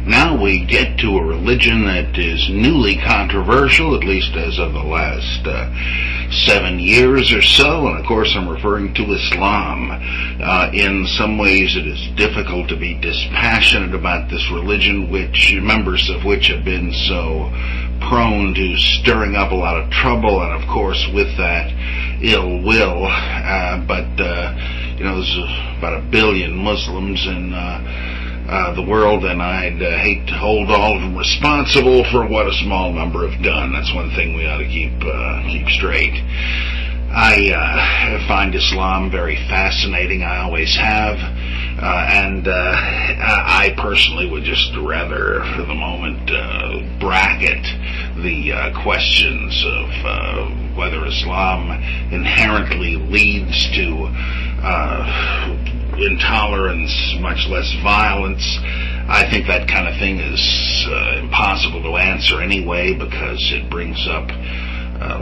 Now we get to a religion that is newly controversial, at least as of the last 7 years or so, and of course I'm referring to Islam. In some ways it is difficult to be dispassionate about this religion, which members of which have been so prone to stirring up a lot of trouble, and of course with that ill will. But there's about 1 billion Muslims in the world, and I'd hate to hold all of them responsible for what a small number have done. That's one thing we ought to keep straight. I find Islam very fascinating. I always have. And I personally would just rather, for the moment, bracket the questions of whether Islam inherently leads to intolerance, much less violence. I think that kind of thing is impossible to answer anyway, because it brings up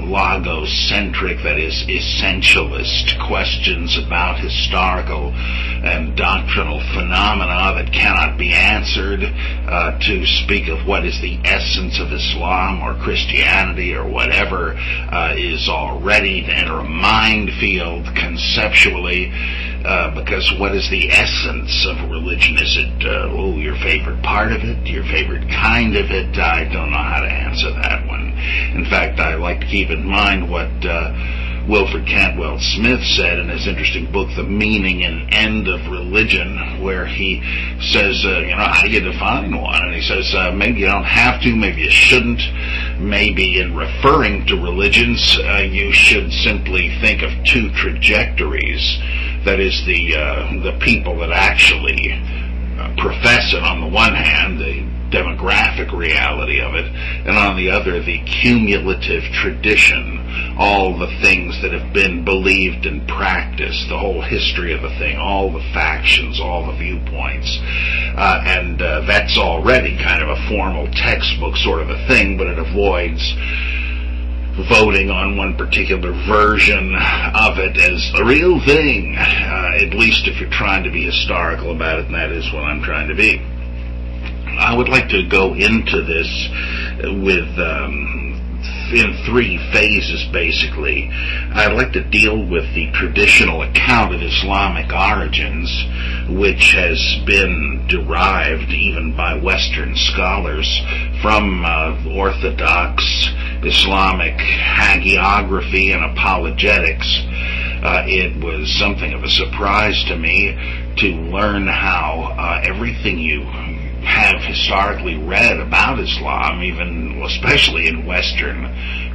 logocentric, that is, essentialist questions about historical and doctrinal phenomena that cannot be answered. To speak of what is the essence of Islam or Christianity or whatever is already to enter a minefield conceptually, because what is the essence of a religion? Is it your favorite part of it, your favorite kind of it? I don't know how to answer that one. In fact, I like to keep in mind what Wilfred Cantwell Smith said in his interesting book, The Meaning and End of Religion, where he says, how do you define one? And he says, maybe you don't have to, maybe you shouldn't. Maybe in referring to religions, you should simply think of two trajectories. That is, the people that actually profess it on the one hand, the demographic reality of it, and on the other, the cumulative tradition, all the things that have been believed and practiced, the whole history of the thing, all the factions, all the viewpoints. And that's already kind of a formal textbook sort of a thing, but it avoids voting on one particular version of it as the real thing, at least if you're trying to be historical about it, and that is what I'm trying to be. I would like to go into this in 3 phases, basically. I'd like to deal with the traditional account of Islamic origins, which has been derived, even by Western scholars, from Orthodox Islamic hagiography and apologetics. It was something of a surprise to me to learn how everything you have historically read about Islam, even especially in Western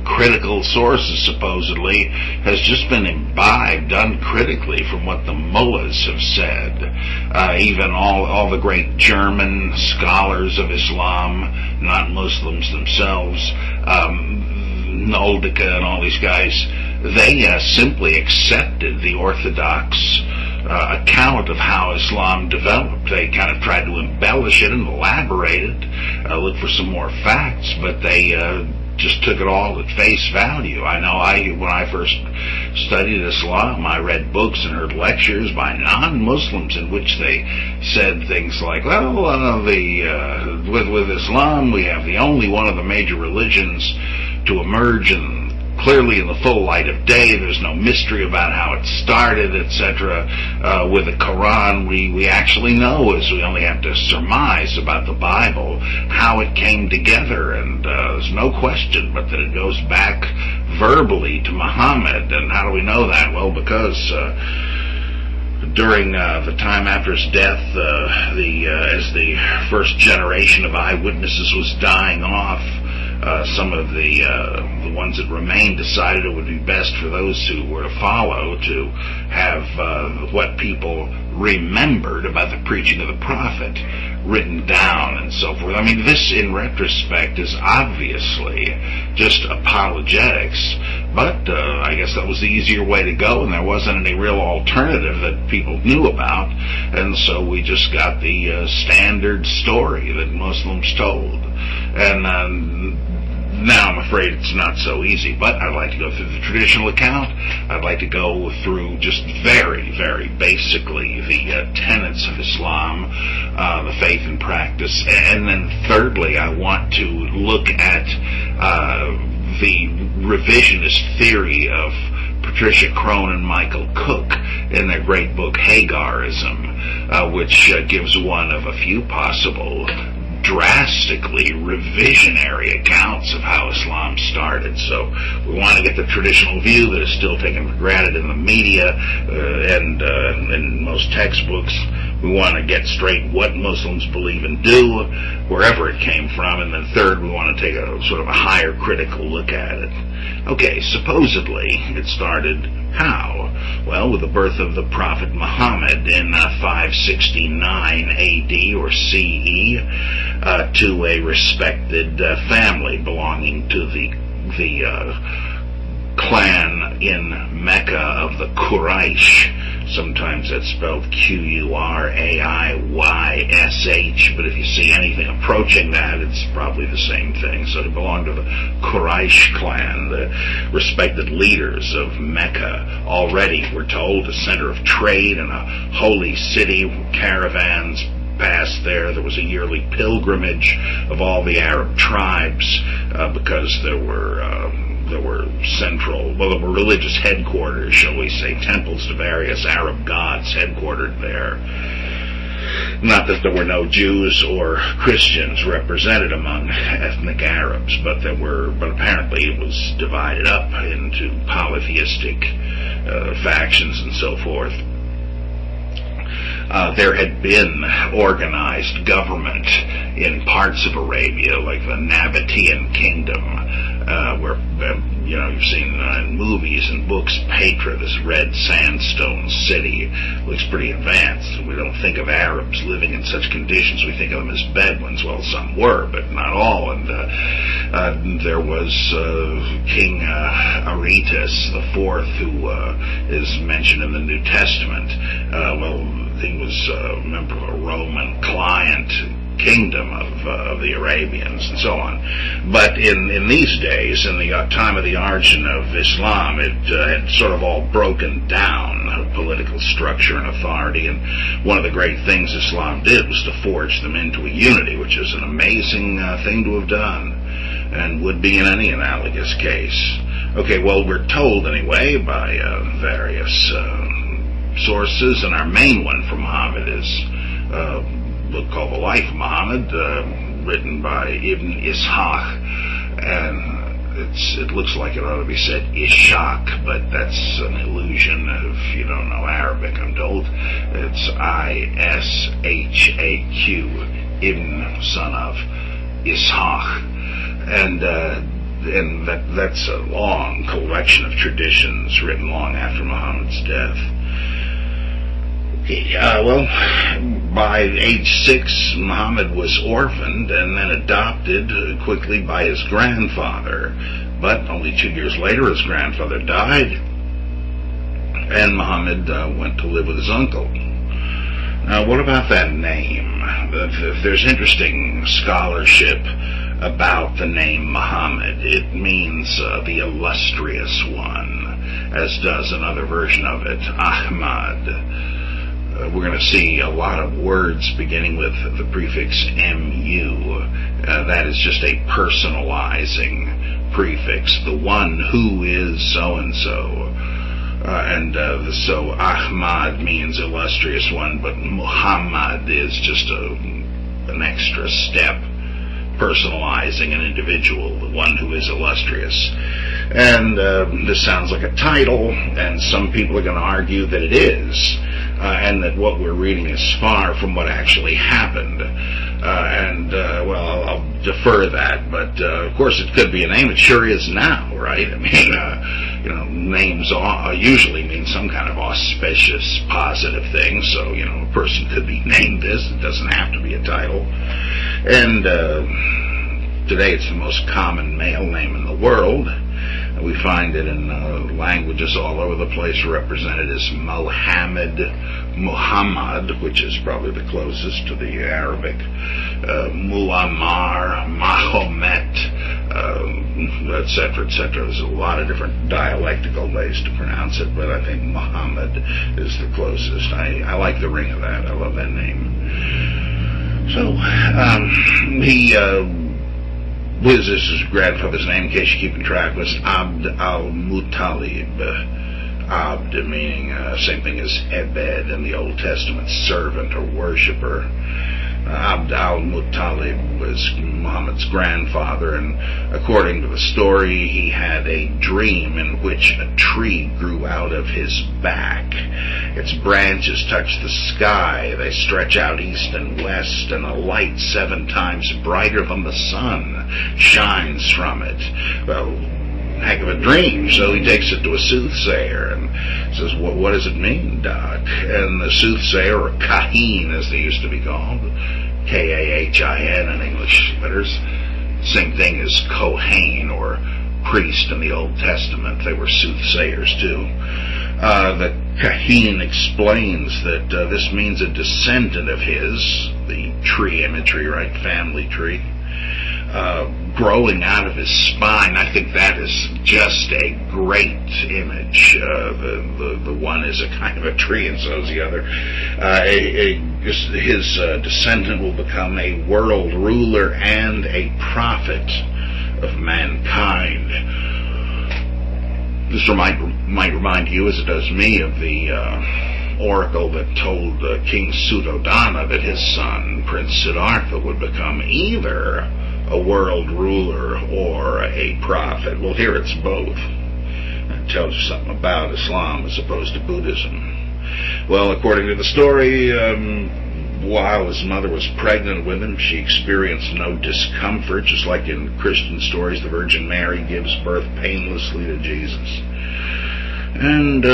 critical sources supposedly, has just been imbibed uncritically from what the mullahs have said. Even all the great German scholars of Islam, not Muslims themselves, Noldika and all these guys, they simply accepted the Orthodox account of how Islam developed. They kind of tried to embellish it and elaborate it, look for some more facts, but they just took it all at face value. I know when I first studied Islam, I read books and heard lectures by non-Muslims in which they said things like, with Islam, we have the only one of the major religions to emerge and clearly in the full light of day. There's no mystery about how it started, etc. With the Quran, we actually know, as we only have to surmise about the Bible, how it came together, and there's no question but that it goes back verbally to Muhammad. And how do we know that? Well, because during the time after his death, as the first generation of eyewitnesses was dying off, some of the ones that remained decided it would be best for those who were to follow to have what people remembered about the preaching of the prophet written down and so forth. I mean, this in retrospect is obviously just apologetics, but I guess that was the easier way to go, and there wasn't any real alternative that people knew about, and so we just got the standard story that Muslims told. And Now, I'm afraid it's not so easy, but I'd like to go through the traditional account. I'd like to go through just very, very basically the tenets of Islam, the faith and practice, and then thirdly, I want to look at the revisionist theory of Patricia Crone and Michael Cook in their great book Hagarism, which gives one of a few possible drastically revisionary accounts of how Islam started. So we want to get the traditional view that is still taken for granted in the media and in most textbooks. We want to get straight what Muslims believe and do, wherever it came from, and then third, we want to take a sort of a higher critical look at it. Okay, supposedly it started how? Well, with the birth of the Prophet Muhammad in 569 AD or CE to a respected family belonging to the clan in Mecca of the Quraysh. Sometimes that's spelled Quraish, but if you see anything approaching that, it's probably the same thing. So they belong to the Quraysh clan, the respected leaders of Mecca. Already, we're told, a center of trade and a holy city. Caravans passed there. There was a yearly pilgrimage of all the Arab tribes because there were religious headquarters, shall we say, temples to various Arab gods headquartered there. Not that there were no Jews or Christians represented among ethnic Arabs, but apparently it was divided up into polytheistic factions and so forth. There had been organized government in parts of Arabia, like the Nabatean kingdom, where you've seen in movies and books Petra, this red sandstone city, looks pretty advanced. We don't think of Arabs living in such conditions. We think of them as Bedouins. Well, some were, but not all. And there was King Aretas IV, who is mentioned in the New Testament. He was a member of a Roman client kingdom of the Arabians and so on. But in these days, in the time of the origin of Islam, it had sort of all broken down, political structure and authority, and one of the great things Islam did was to forge them into a unity, which is an amazing thing to have done, and would be in any analogous case. Okay, well, we're told anyway by various sources, and our main one for Muhammad is a book called The Life of Muhammad, written by Ibn Ishaq, and it looks like it ought to be said Ishaq, but that's an illusion if you don't know Arabic, I'm told. It's Ishaq, Ibn, son of Ishaq, and that's a long collection of traditions written long after Muhammad's death. By age 6, Muhammad was orphaned and then adopted quickly by his grandfather. But only 2 years later, his grandfather died, and Muhammad went to live with his uncle. Now, what about that name? There's interesting scholarship about the name Muhammad. It means the illustrious one, as does another version of it, Ahmad. We're going to see a lot of words beginning with the prefix mu. That is just a personalizing prefix. The one who is so-and-so. So Ahmad means illustrious one, but Muhammad is just an extra step, personalizing an individual, the one who is illustrious. And this sounds like a title, and some people are going to argue that it is. And that what we're reading is far from what actually happened. I'll defer that, but of course it could be a name. It sure is now, right? I mean, names usually mean some kind of auspicious, positive thing, so, a person could be named this. It doesn't have to be a title. And today it's the most common male name in the world. We find it in languages all over the place represented as Mohammed, Muhammad, which is probably the closest to the Arabic, Muammar, Mahomet, etc., etc. There's a lot of different dialectical ways to pronounce it, but I think Muhammad is the closest. I like the ring of that. I love that name. So, this is his grandfather's name, in case you're keeping track, was Abd al-Muttalib. Abd meaning same thing as Ebed in the Old Testament, servant or worshipper. Abd al-Muttalib was Muhammad's grandfather, and according to the story, he had a dream in which a tree grew out of his back. Its branches touch the sky. They stretch out east and west, and a light 7 times brighter than the sun shines from it. Well, heck of a dream. So he takes it to a soothsayer and says, what does it mean, Doc? And the soothsayer, or kahin as they used to be called, K-A-H-I-N in English letters, same thing as Kohen or priest in the Old Testament. They were soothsayers too. The kahin explains that this means a descendant of his, the tree imagery, right, family tree, growing out of his spine. I think that is just a great image. The one is a kind of a tree, and so is the other. His descendant will become a world ruler and a prophet of mankind. This might remind you, as it does me, of the oracle that told King Suddhodana that his son, Prince Siddhartha, would become either a world ruler or a prophet. Well, here it's both. It tells you something about Islam as opposed to Buddhism. Well, according to the story, while his mother was pregnant with him, she experienced no discomfort, just like in Christian stories, the Virgin Mary gives birth painlessly to Jesus. And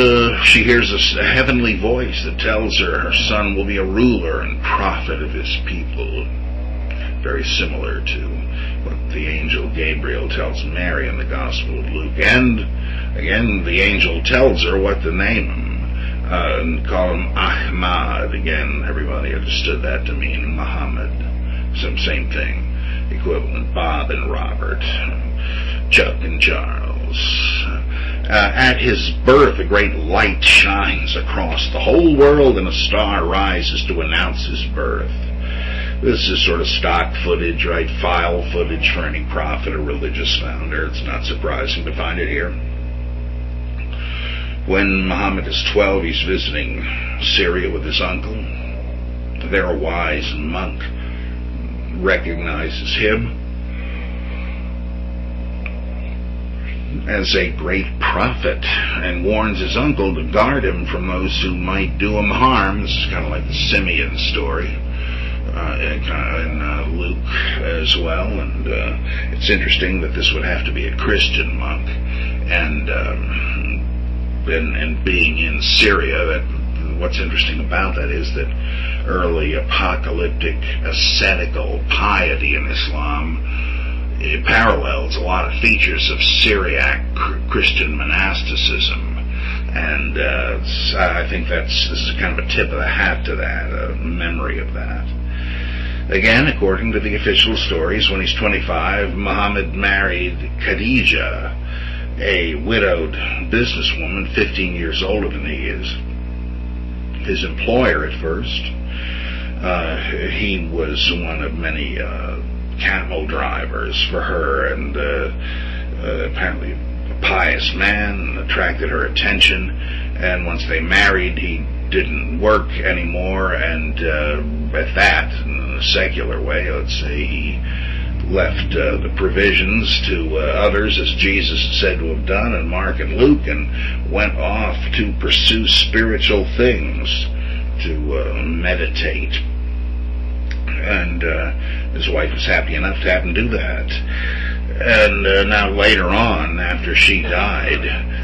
she hears a heavenly voice that tells her son will be a ruler and prophet of his people. Very similar to what the angel Gabriel tells Mary in the Gospel of Luke. And again, the angel tells her what to name him. And call him Ahmad. Again, everybody understood that to mean Muhammad. Same thing. Equivalent. Bob and Robert. Chuck and Charles. At his birth, a great light shines across the whole world, and a star rises to announce his birth. This is sort of stock footage, right? File footage for any prophet or religious founder. It's not surprising to find it here. When Muhammad is 12, he's visiting Syria with his uncle. There, a wise monk recognizes him as a great prophet and warns his uncle to guard him from those who might do him harm. This is kind of like the Simeon story in Luke as well. And it's interesting that this would have to be a Christian monk. And being in Syria, that what's interesting about that is that early apocalyptic ascetical piety in Islam, it parallels a lot of features of Syriac Christian monasticism, and I think this is kind of a tip of the hat to that, a memory of that. Again, according to the official stories, when he's 25, Muhammad married Khadija, a widowed businesswoman 15 years older than he is. His employer at first. He was one of many camel drivers for her, and apparently a pious man, attracted her attention, and once they married, he didn't work anymore, and at that, in a secular way, let's say, he left the provisions to others, as Jesus is said to have done in Mark and Luke, and went off to pursue spiritual things, to meditate. And his wife was happy enough to have him do that. And now later on, after she died,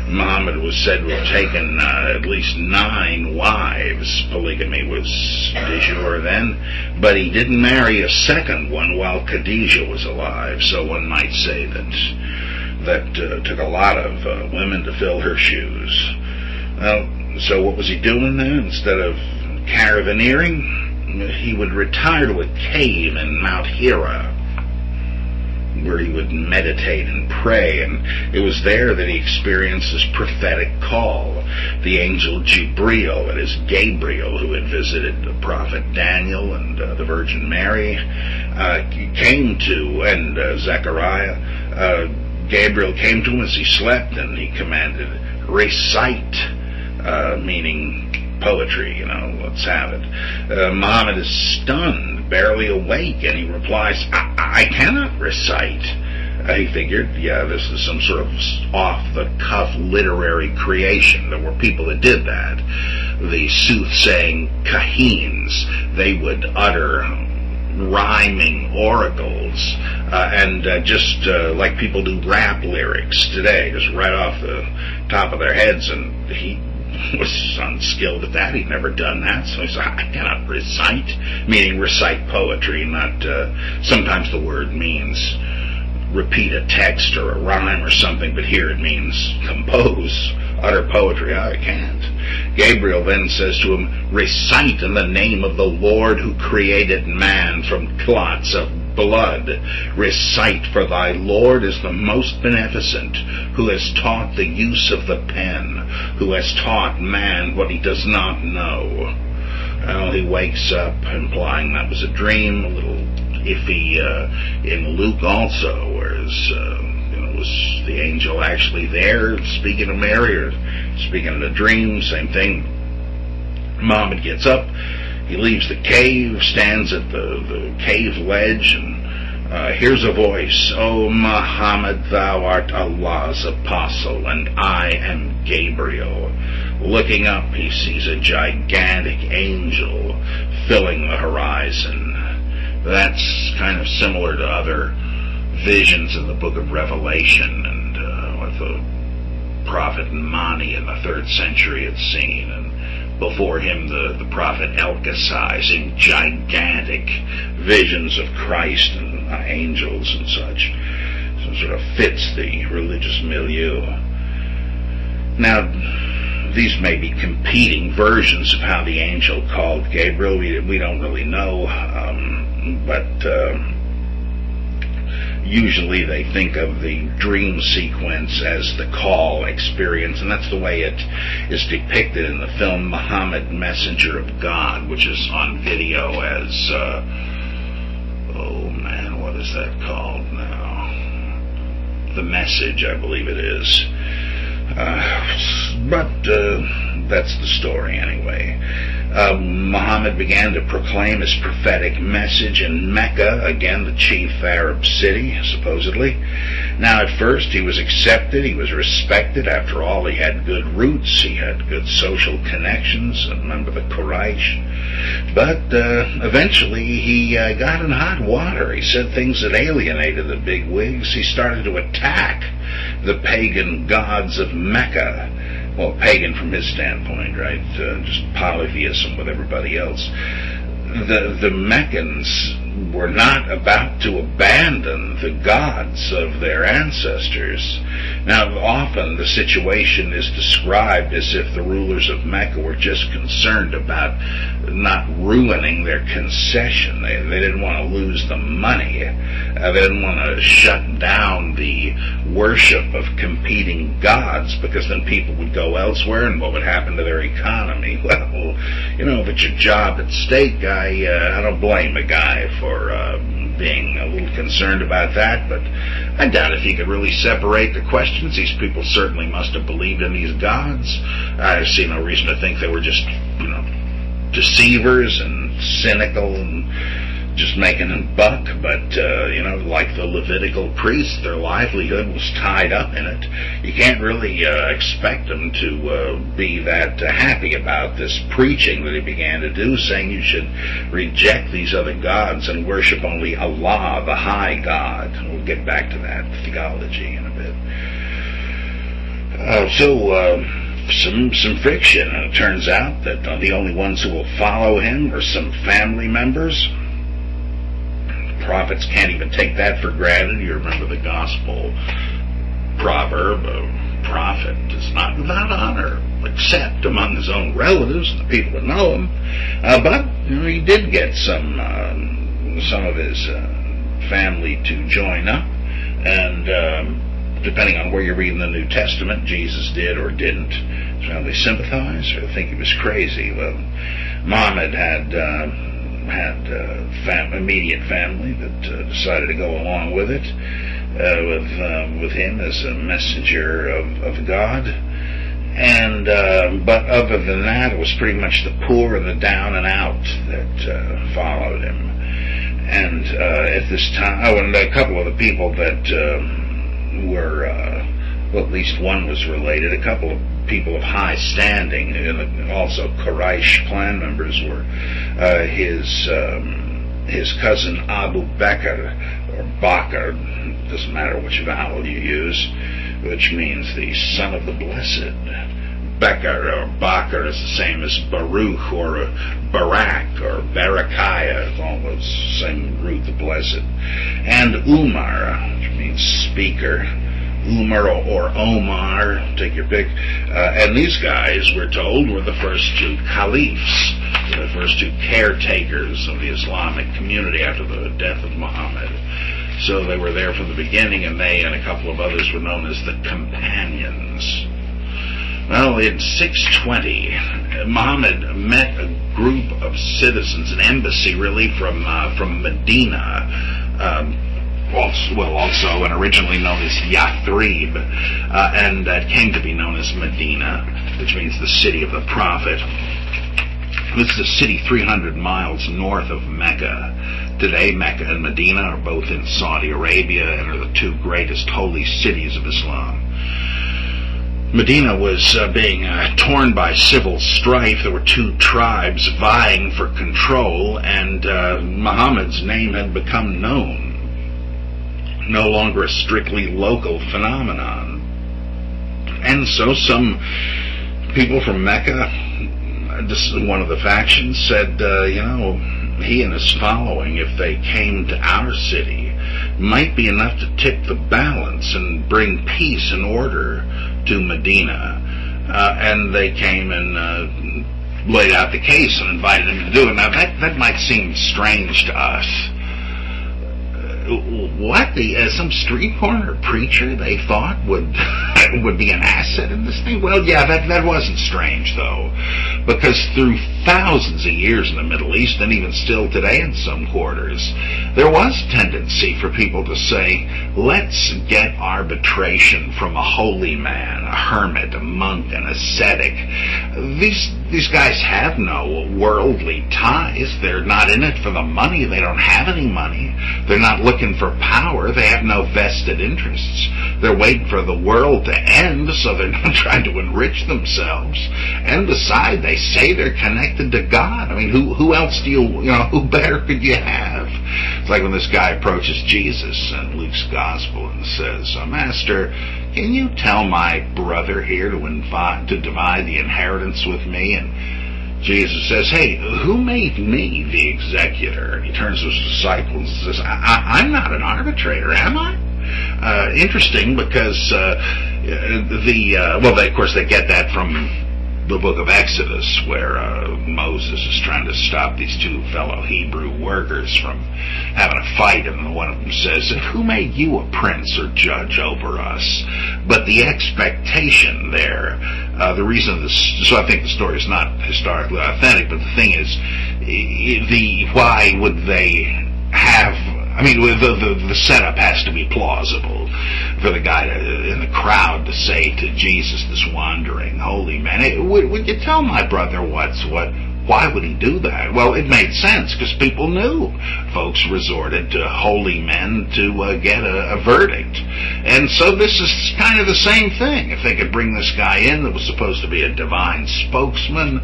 Muhammad was said to have taken at least 9 wives. Polygamy was de jure then. But he didn't marry a second one while Khadija was alive. So one might say that took a lot of women to fill her shoes. Well, so what was he doing then? Instead of caravanneering, he would retire to a cave in Mount Hira. where he would meditate and pray, and it was there that he experienced this prophetic call. The angel Jibreel, that is Gabriel, who had visited the prophet Daniel and the Virgin Mary, came to, and Zechariah, Gabriel came to him as he slept, and he commanded, recite, meaning poetry, let's have it. Muhammad is stunned, barely awake, and he replies, I cannot recite. He figured, this is some sort of off-the-cuff literary creation. There were people that did that. The soothsaying kahins, they would utter rhyming oracles, and just like people do rap lyrics today, just right off the top of their heads, and he was unskilled at that. He'd never done that, so he said, I cannot recite, meaning recite poetry, not, sometimes the word means repeat a text or a rhyme or something, but here it means compose, utter poetry. I can't. Gabriel then says to him, recite in the name of the Lord who created man from clots of blood. Recite, for thy Lord is the most beneficent, who has taught the use of the pen, who has taught man what he does not know. Well, he wakes up, implying that was a dream, a little iffy in Luke also, whereas was the angel actually there speaking to Mary, or speaking in a dream? Same thing. Muhammad gets up, he leaves the cave, stands at the cave ledge, and hears a voice, O Muhammad, thou art Allah's apostle, and I am Gabriel. Looking up, he sees a gigantic angel filling the horizon. That's kind of similar to other visions in the book of Revelation, and what the prophet Mani in the 3rd century had seen, and before him the prophet Elkasai, seeing gigantic visions of Christ and angels and such. So it sort of fits the religious milieu. Now, these may be competing versions of how the angel called Gabriel. We don't really know, but usually they think of the dream sequence as the call experience, and that's the way it is depicted in the film Muhammad, Messenger of God, which is on video as, what is that called now? The Message, I believe it is. But that's the story anyway. Muhammad began to proclaim his prophetic message in Mecca, again the chief Arab city, supposedly. Now at first he was accepted, he was respected. After all, he had good roots, he had good social connections, a member of the Quraysh. But eventually he got in hot water. He said things that alienated the bigwigs. He started to attack the pagan gods of Mecca. Well, pagan from his standpoint, right? Just polytheism with everybody else. The Meccans were not about to abandon the gods of their ancestors. Now, often the situation is described as if the rulers of Mecca were just concerned about not ruining their concession. They didn't want to lose the money. They didn't want to shut down the worship of competing gods, because then people would go elsewhere, and what would happen to their economy? Well, if it's your job at stake, I don't blame a guy for being a little concerned about that, but I doubt if you could really separate the questions. These people certainly must have believed in these gods. I see no reason to think they were just, deceivers and cynical and just making a buck, but, like the Levitical priests, their livelihood was tied up in it. You can't really expect them to be that happy about this preaching that he began to do, saying you should reject these other gods and worship only Allah, the high God. We'll get back to that theology in a bit. Some friction, and it turns out that the only ones who will follow him are some family members. Prophets can't even take that for granted. You remember the gospel proverb, a prophet is not without honor, except among his own relatives and the people that know him. But he did get some of his family to join up. And depending on where you're reading the New Testament, Jesus did or didn't family sympathize or think he was crazy. Well, Muhammad had immediate family that decided to go along with it, with him as a messenger of God. And but other than that, it was pretty much the poor and the down and out that followed him. And at this time, and a couple of the people that were, well, at least one was related. A couple of people of high standing, and also Quraysh clan members, were his cousin Abu Bakr, or Bakr, doesn't matter which vowel you use, which means the son of the blessed. Bekar or Bakr is the same as Baruch or Barak or Barakiah, all those same root, the blessed. And Umar, which means speaker. Umar or Omar, take your pick. And these guys, we're told, were the first two caliphs, the first two caretakers of the Islamic community after the death of Muhammad. So they were there from the beginning, and they and a couple of others were known as the companions. Well, in 620, Muhammad met a group of citizens, an embassy really from Medina, also and originally known as Yathrib, and that came to be known as Medina, which means the city of the prophet. This is a city 300 miles north of Mecca. Today, Mecca and Medina are both in Saudi Arabia and are the two greatest holy cities of Islam. Medina was being torn by civil strife. There were two tribes vying for control, and Muhammad's name had become known. No longer a strictly local phenomenon. And so some people from Mecca, one of the factions, said, he and his following, if they came to our city, might be enough to tip the balance and bring peace and order to Medina. And they came and laid out the case and invited him to do it. Now, that might seem strange to us. What? Some street corner preacher they thought would be an asset in this thing? Well, yeah, that wasn't strange, though, because through thousands of years in the Middle East, and even still today in some quarters, there was a tendency for people to say, let's get arbitration from a holy man, a hermit, a monk, an ascetic. These guys have no worldly ties. They're not in it for the money. They don't have any money. They're not looking for power. They have no vested interests. They're waiting for the world to end, so they're not trying to enrich themselves. And besides, they say they're connected to God. I mean, who else do who better could you have? It's like when this guy approaches Jesus in Luke's Gospel and says, Master, can you tell my brother here to divide the inheritance with me? And Jesus says, hey, who made me the executor? And he turns to his disciples and says, I'm not an arbitrator, am I? Interesting, because of course they get that from the book of Exodus, where Moses is trying to stop these two fellow Hebrew workers from having a fight, and one of them says, who made you a prince or judge over us? But the expectation there, the reason so I think the story is not historically authentic, but the thing is, why would they have, the setup has to be plausible for the guy in the crowd to say to Jesus, this wandering holy man, hey, would you tell my brother what? Why would he do that? Well, it made sense because people knew folks resorted to holy men to get a verdict. And so this is kind of the same thing. If they could bring this guy in that was supposed to be a divine spokesman,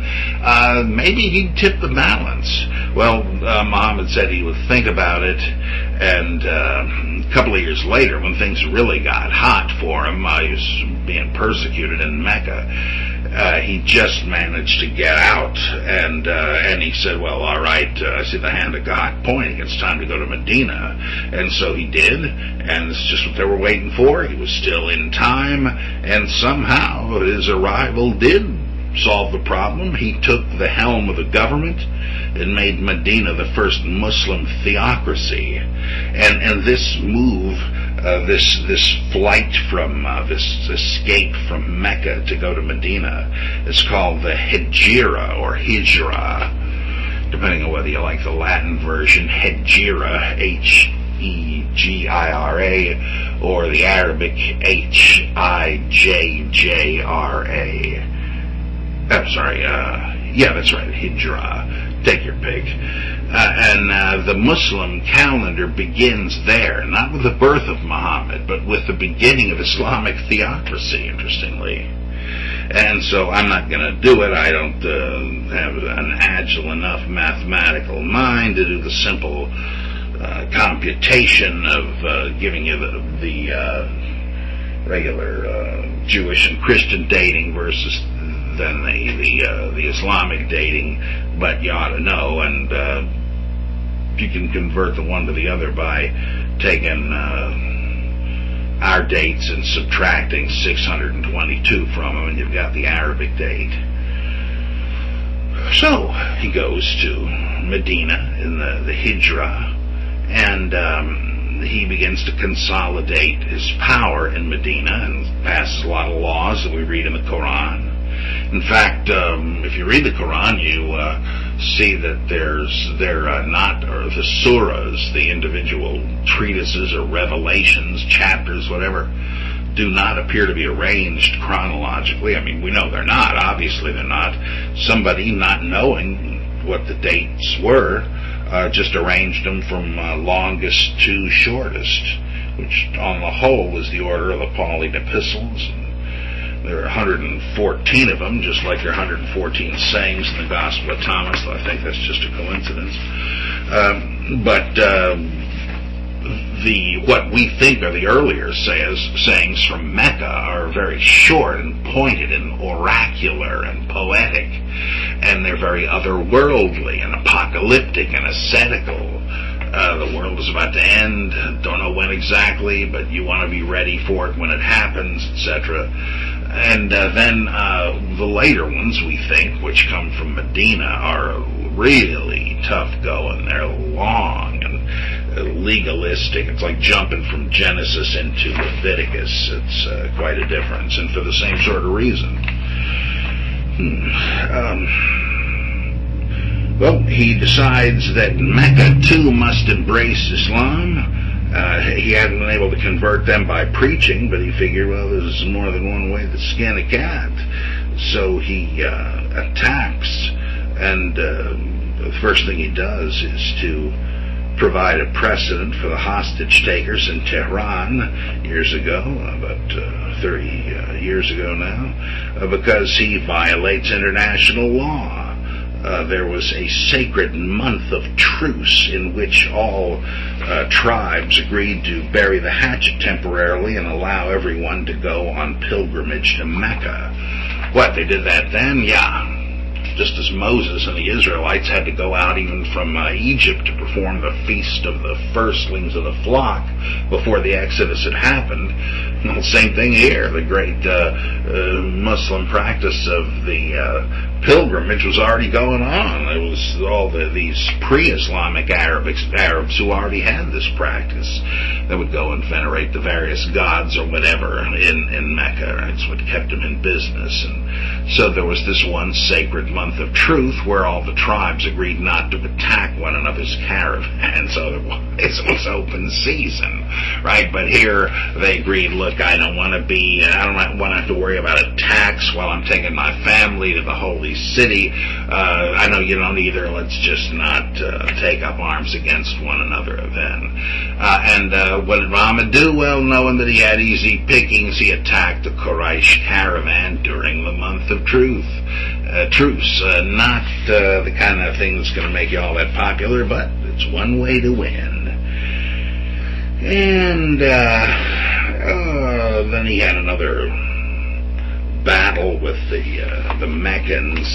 maybe he'd tip the balance. Well, Muhammad said he would think about it, and a couple of years later, when things really got hot for him, he was being persecuted in Mecca, he just managed to get out, and he said, well, all right, I see the hand of God pointing, it's time to go to Medina. And so he did, and it's just what they were waiting for. He was still in time, and somehow his arrival did solve the problem. He took the helm of the government and made Medina the first Muslim theocracy. And this move this flight from this escape from Mecca to go to Medina is called the Hijra or Hijra, depending on whether you like the Latin version, Hijra, Hegira, or the Arabic Hijjra. I'm sorry, yeah, that's right, Hijra. Take your pick. And the Muslim calendar begins there, not with the birth of Muhammad, but with the beginning of Islamic theocracy, interestingly. And so I'm not going to do it. I don't have an agile enough mathematical mind to do the simple computation of giving you the regular Jewish and Christian dating versus then the Islamic dating, but you ought to know, and you can convert the one to the other by taking our dates and subtracting 622 from them, and you've got the Arabic date. So he goes to Medina in the Hijra, and he begins to consolidate his power in Medina and passes a lot of laws that we read in the Quran. In fact, if you read the Quran, you see that they're not, or the surahs, the individual treatises or revelations, chapters, whatever, do not appear to be arranged chronologically. I mean, we know they're not. Obviously they're not. Somebody, not knowing what the dates were, just arranged them from longest to shortest, which on the whole was the order of the Pauline epistles. There are 114 of them, just like there are 114 sayings in the Gospel of Thomas. I think that's just a coincidence. What we think are the earlier sayings from Mecca are very short and pointed and oracular and poetic, and they're very otherworldly and apocalyptic and ascetical. The world is about to end, don't know when exactly, but you want to be ready for it when it happens, etc. And then the later ones, we think, which come from Medina, are really tough going. They're long and legalistic. It's like jumping from Genesis into Leviticus. It's quite a difference, and for the same sort of reason. Well, he decides that Mecca, too, must embrace Islam. He hadn't been able to convert them by preaching, but he figured, well, there's more than one way to skin a cat. So he attacks, and the first thing he does is to provide a precedent for the hostage takers in Tehran years ago, about 30 years ago now, because he violates international law. There was a sacred month of truce in which all tribes agreed to bury the hatchet temporarily and allow everyone to go on pilgrimage to Mecca. What, they did that then? Yeah. Just as Moses and the Israelites had to go out even from Egypt to perform the feast of the firstlings of the flock before the Exodus had happened. Well, same thing here. The great Muslim practice of the pilgrimage was already going on. There was all these pre-Islamic Arabs who already had this practice that would go and venerate the various gods or whatever in Mecca. It's what kept them in business. And so there was this one sacred month of truth where all the tribes agreed not to attack one another's caravans. Otherwise it was open season, right? But here they agreed, look, I don't want to have to worry about attacks while I'm taking my family to the holy city. I know you don't either. Let's just not take up arms against one another then. And what did Muhammad do? Well, knowing that he had easy pickings, he attacked the Quraysh caravan during the month of truce. Not the kind of thing that's going to make you all that popular, but it's one way to win. And then he had another battle with the Meccans,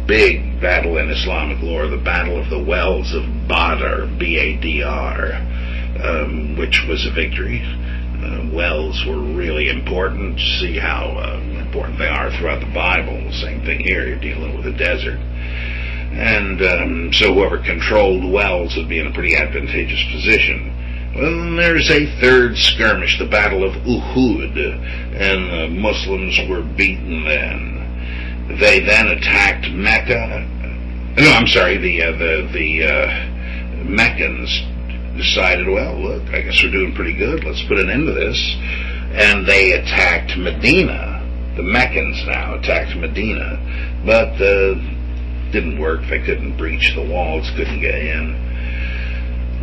big battle in Islamic lore, the Battle of the Wells of Badr, B-A-D-R, which was a victory. Wells were really important. See how important they are throughout the Bible. Same thing here, you're dealing with a desert. And so whoever controlled wells would be in a pretty advantageous position. Well, there's a third skirmish, the Battle of Uhud, and the Muslims were beaten then. They then attacked Mecca. No, I'm sorry, the Meccans decided, well, look, I guess we're doing pretty good. Let's put an end to this. And they attacked Medina. The Meccans now attacked Medina, but didn't work. They couldn't breach the walls, couldn't get in.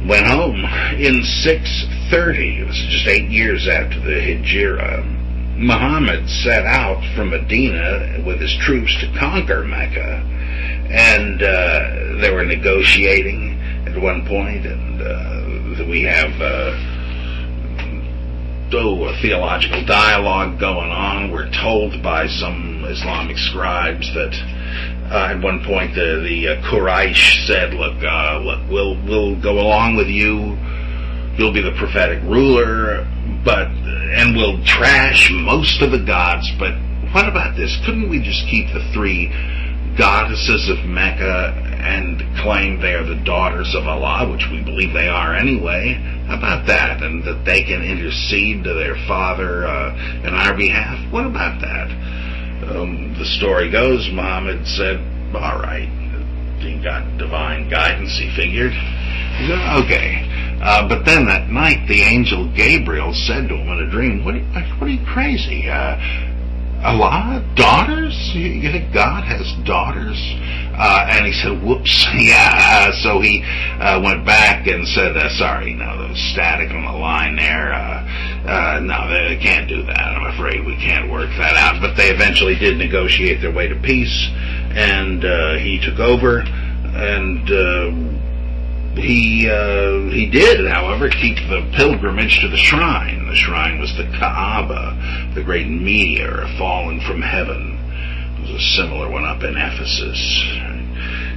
Went home in 630. It was just 8 years after the Hijra. Muhammad set out from Medina with his troops to conquer Mecca, and they were negotiating at one point, and we have a theological dialogue going on. We're told by some Islamic scribes that at one point the Quraysh said, look, we'll go along with you. You'll be the prophetic ruler, and we'll trash most of the gods, but what about this? Couldn't we just keep the three goddesses of Mecca and claim they are the daughters of Allah, which we believe they are anyway? How about that? And that they can intercede to their Father in our behalf? What about that? The story goes, Muhammad said, all right. He got divine guidance, he figured. He said, okay. But then that night, the angel Gabriel said to him in a dream, what are you crazy? Allah? Daughters? You think God has daughters? And he said, whoops, yeah. So he went back and said, sorry, no, there was static on the line there. No, they can't do that. I'm afraid we can't work that out. But they eventually did negotiate their way to peace, and he took over, and he did, however, keep the pilgrimage to the shrine. The shrine was the Kaaba, the great meteor fallen from heaven. There was a similar one up in Ephesus.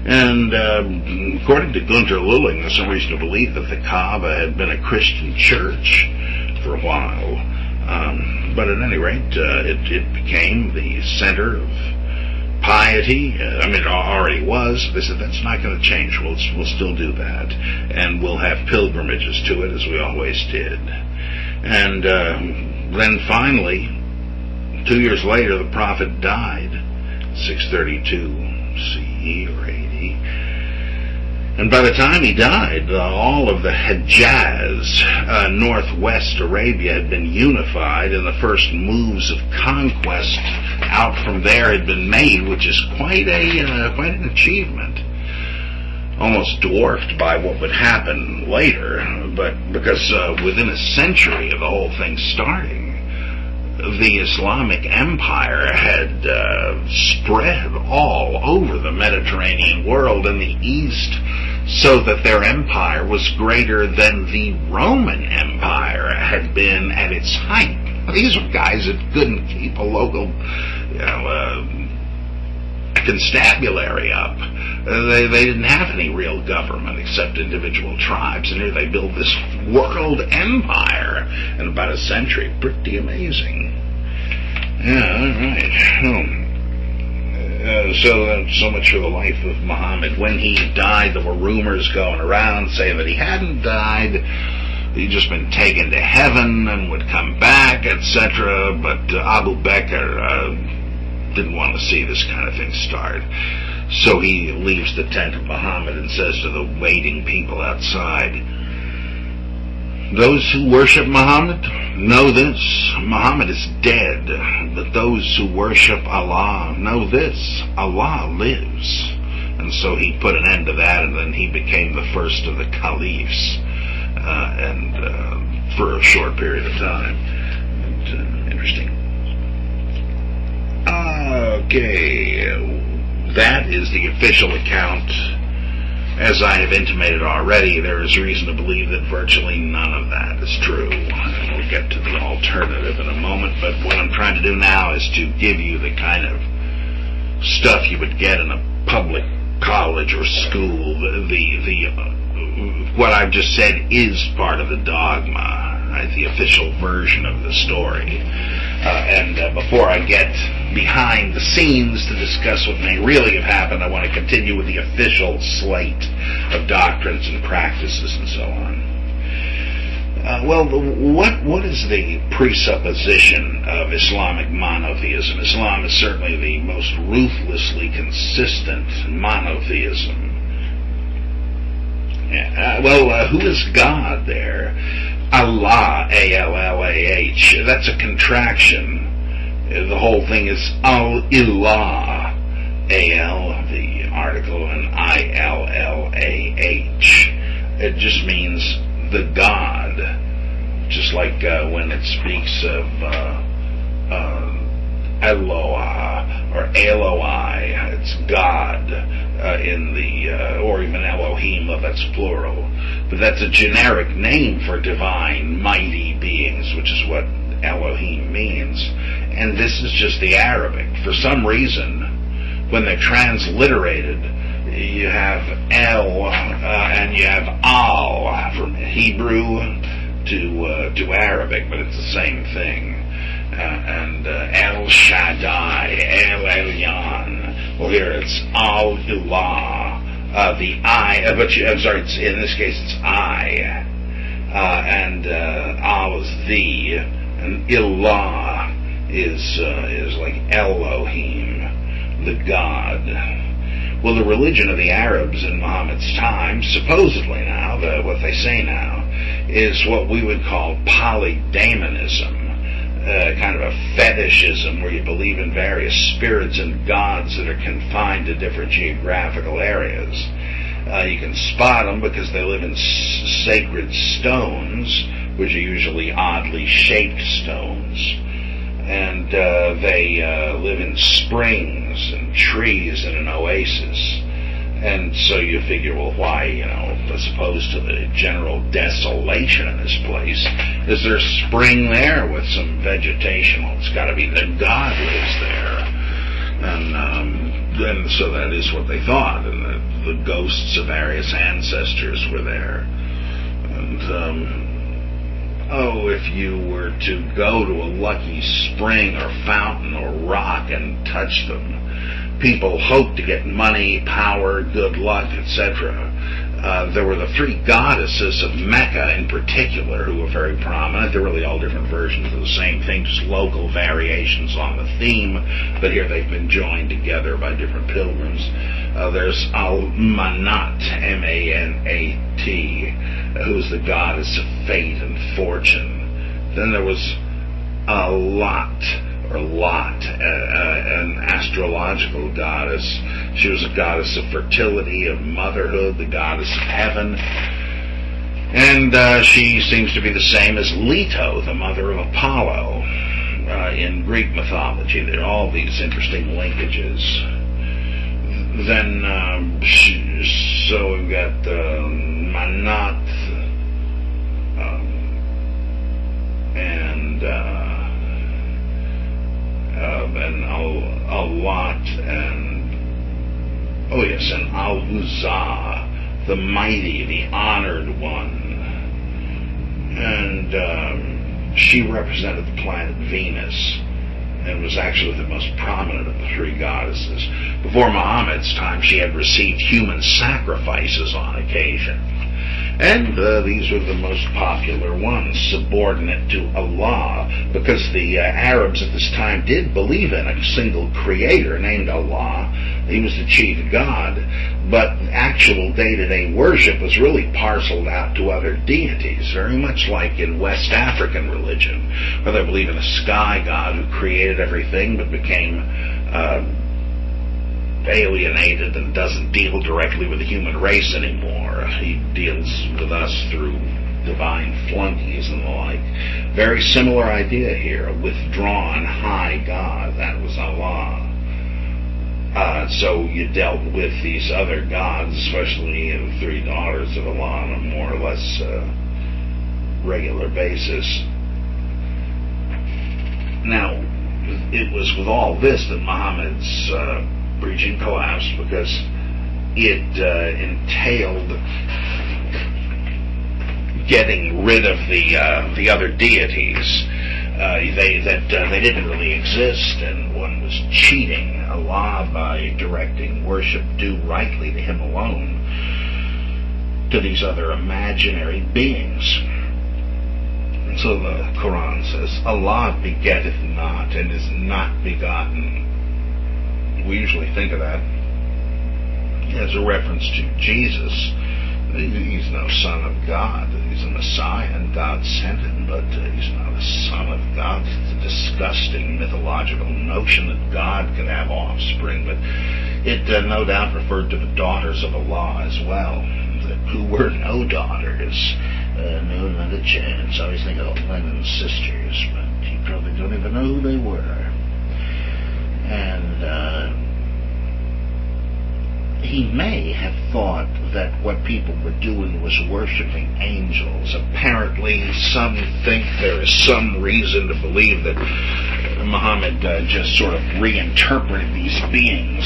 And according to Gunter Lulling, there's some reason to believe that the Kaaba had been a Christian church for a while. But at any rate, it became the center of piety. It already was. They said, that's not going to change. We'll still do that. And we'll have pilgrimages to it, as we always did. And then finally, 2 years later, the prophet died, 632 CE or AD. And by the time he died, all of the Hejaz, northwest Arabia, had been unified, and the first moves of conquest out from there had been made, which is quite an achievement. Almost dwarfed by what would happen later, but because within a century of the whole thing starting, the Islamic Empire had spread all over the Mediterranean world and the East, so that their empire was greater than the Roman Empire had been at its height. These were guys that couldn't keep a local, constabulary up. They didn't have any real government except individual tribes, and here they built this world empire in about a century. Pretty amazing. Yeah, all right. So much for the life of Muhammad. When he died, there were rumors going around saying that he hadn't died. He'd just been taken to heaven and would come back, etc. But Abu Bakr didn't want to see this kind of thing start. So he leaves the tent of Muhammad and says to the waiting people outside, those who worship Muhammad know this: Muhammad is dead. But those who worship Allah know this: Allah lives. And so he put an end to that, and then he became the first of the caliphs, for a short period of time. Interesting. Okay, that is the official account. As I have intimated already, there is reason to believe that virtually none of that is true. We'll get to the alternative in a moment, but what I'm trying to do now is to give you the kind of stuff you would get in a public college or school. What I've just said is part of the dogma, right? The official version of the story. And before I get behind the scenes to discuss what may really have happened, I want to continue with the official slate of doctrines and practices and so on. what is the presupposition of Islamic monotheism? Islam is certainly the most ruthlessly consistent monotheism. Who is God there? Allah, A-L-L-A-H. That's a contraction. The whole thing is Al-Ilah, A-L, the article, and I-L-L-A-H. It just means the God. Just like when it speaks of Eloah or Eloi, it's God in the, or even Elohim, that's plural. But that's a generic name for divine, mighty beings, which is what Elohim means. And this is just the Arabic. For some reason, when they're transliterated, you have El and you have Al from Hebrew to Arabic, but it's the same thing. And El Shaddai, El Elyon. Well, here it's Al-Ilah. The I, in this case it's I. And Al is the, and Ilah is like Elohim, the God. Well, the religion of the Arabs in Muhammad's time, supposedly now, what they say now, is what we would call polydaemonism. Kind of a fetishism where you believe in various spirits and gods that are confined to different geographical areas. You can spot them because they live in sacred stones, which are usually oddly shaped stones. And they live in springs and trees in an oasis. And so you figure, well, why, as opposed to the general desolation in this place, is there a spring there with some vegetation? Well, it's got to be that God lives there. And so that is what they thought, and the ghosts of various ancestors were there. And, if you were to go to a lucky spring or fountain or rock and touch them, people hoped to get money, power, good luck, etc. There were the three goddesses of Mecca in particular who were very prominent. They're really all different versions of the same thing, just local variations on the theme, but here they've been joined together by different pilgrims. There's Al-Manat, M-A-N-A-T, who's the goddess of fate and fortune. Then there was Lot, an astrological goddess. She was a goddess of fertility, of motherhood, the goddess of heaven. And she seems to be the same as Leto, the mother of Apollo, in Greek mythology. There are all these interesting linkages. Then, so we've got Manat, and Al-Lot, and Al-Uzza, the mighty, the honored one. And she represented the planet Venus and was actually the most prominent of the three goddesses. Before Muhammad's time, she had received human sacrifices on occasion. And these were the most popular ones, subordinate to Allah, because the Arabs at this time did believe in a single creator named Allah. He was the chief god, but actual day-to-day worship was really parceled out to other deities, very much like in West African religion, where they believe in a sky god who created everything but became alienated and doesn't deal directly with the human race anymore. He deals with us through divine flunkies and the like. Very similar idea here, a withdrawn high god. That was Allah. So you dealt with these other gods, especially the three daughters of Allah, on a more or less regular basis. Now, it was with all this that Muhammad's preaching collapsed, because it entailed getting rid of the other deities. They didn't really exist, and one was cheating Allah by directing worship due rightly to Him alone to these other imaginary beings. So the Quran says, Allah begetteth not and is not begotten. We usually think of that as a reference to Jesus. He's no son of God. He's a Messiah, and God sent him, but he's not a son of God. It's a disgusting mythological notion that God could have offspring, but it no doubt referred to the daughters of Allah as well, who were no daughters. No, not a chance. I always think of Lennon's sisters, but you probably don't even know who they were. And he may have thought that what people were doing was worshiping angels. Apparently, some think there is some reason to believe that Muhammad just sort of reinterpreted these beings,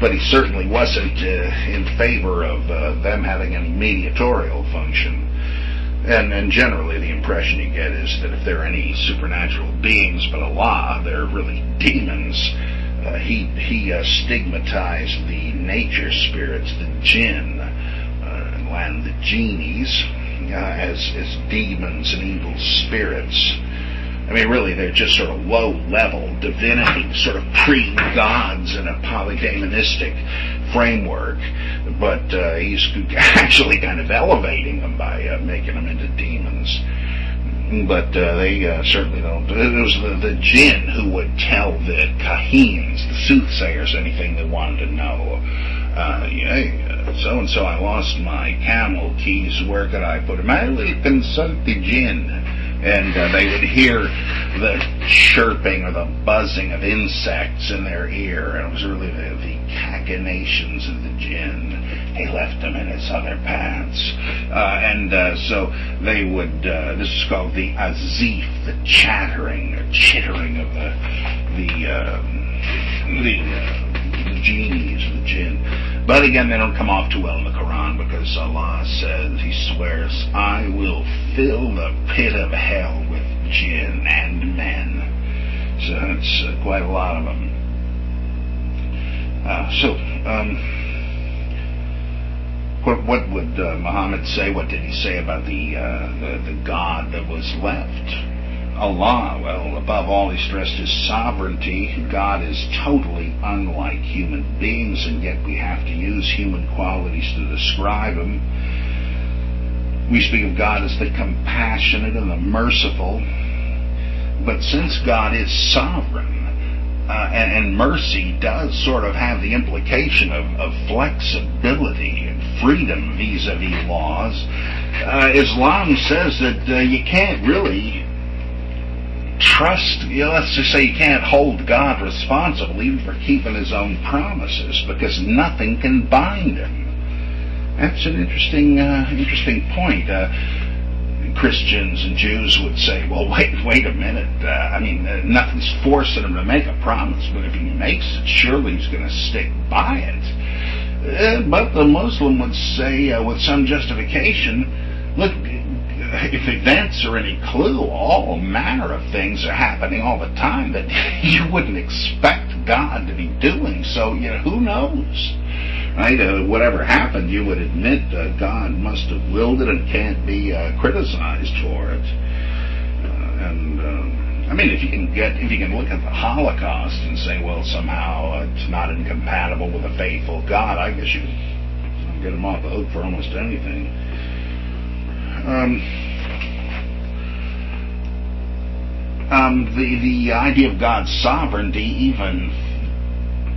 but he certainly wasn't in favor of them having any mediatorial function. And generally the impression you get is that if there are any supernatural beings but Allah, they're really demons. He stigmatized the nature spirits, the jinn, and the genies, as demons and evil spirits. I mean, really, they're just sort of low-level divinity, sort of pre-gods in a polydaemonistic framework. But he's actually kind of elevating them by making them into demons. But they certainly don't. It was the jinn who would tell the kahins, the soothsayers, anything they wanted to know. So-and-so, I lost my camel keys. Where could I put them? I will consult the jinn. And they would hear the chirping or the buzzing of insects in their ear. And it was really the cachinnations of the jinn. He left them in his other paths. So they would, this is called the azif, the chattering or chittering of the genies, the jinn. But again, they don't come off too well in the Quran, because Allah says, he swears, I will fill the pit of hell with jinn and men. So it's quite a lot of them. What would Muhammad say? What did he say about the God that was left? Allah, well, above all, he stressed his sovereignty. God is totally unlike human beings, and yet we have to use human qualities to describe him. We speak of God as the compassionate and the merciful, but since God is sovereign, and mercy does sort of have the implication of flexibility and freedom vis-a-vis laws, Islam says that you can't really trust, let's just say you can't hold God responsible even for keeping his own promises, because nothing can bind him. That's an interesting point. Christians and Jews would say, well, wait a minute. Nothing's forcing him to make a promise, but if he makes it, surely he's going to stick by it. But the Muslim would say, with some justification, look, if events are any clue, all manner of things are happening all the time that you wouldn't expect God to be doing. So, who knows? Right? Whatever happened, you would admit God must have willed it and can't be criticized for it. If you can look at the Holocaust and say, well, somehow it's not incompatible with a faithful God, I guess you can get him off the hook for almost anything. The idea of God's sovereignty even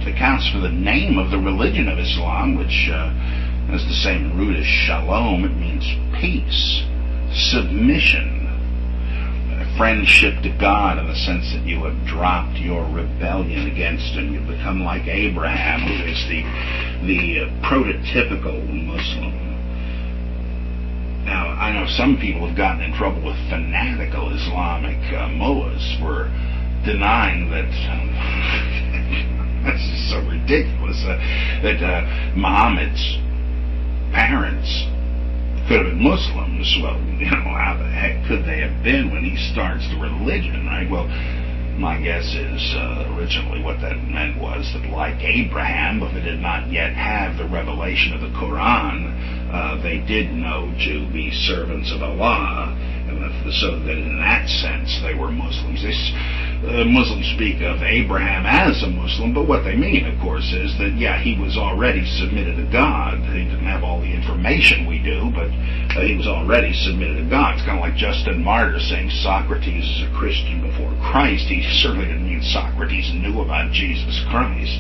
accounts for the name of the religion of Islam, which has the same root as shalom. It means peace, submission, friendship to God, in the sense that you have dropped your rebellion against him. You've become like Abraham, who is the prototypical Muslim. Now, I know some people have gotten in trouble with fanatical Islamic mullahs for denying that this is so ridiculous, that Muhammad's parents could have been Muslims. Well, how the heck could they have been when he starts the religion, right? Well, my guess is originally what that meant was that, like Abraham, but they did not yet have the revelation of the Quran, they did know to be servants of Allah, and so that in that sense they were Muslims. Muslims speak of Abraham as a Muslim, but what they mean, of course, is that, yeah, he was already submitted to God. He didn't have all the information we do, but he was already submitted to God. It's kind of like Justin Martyr saying Socrates is a Christian before Christ. He certainly didn't mean Socrates knew about Jesus Christ.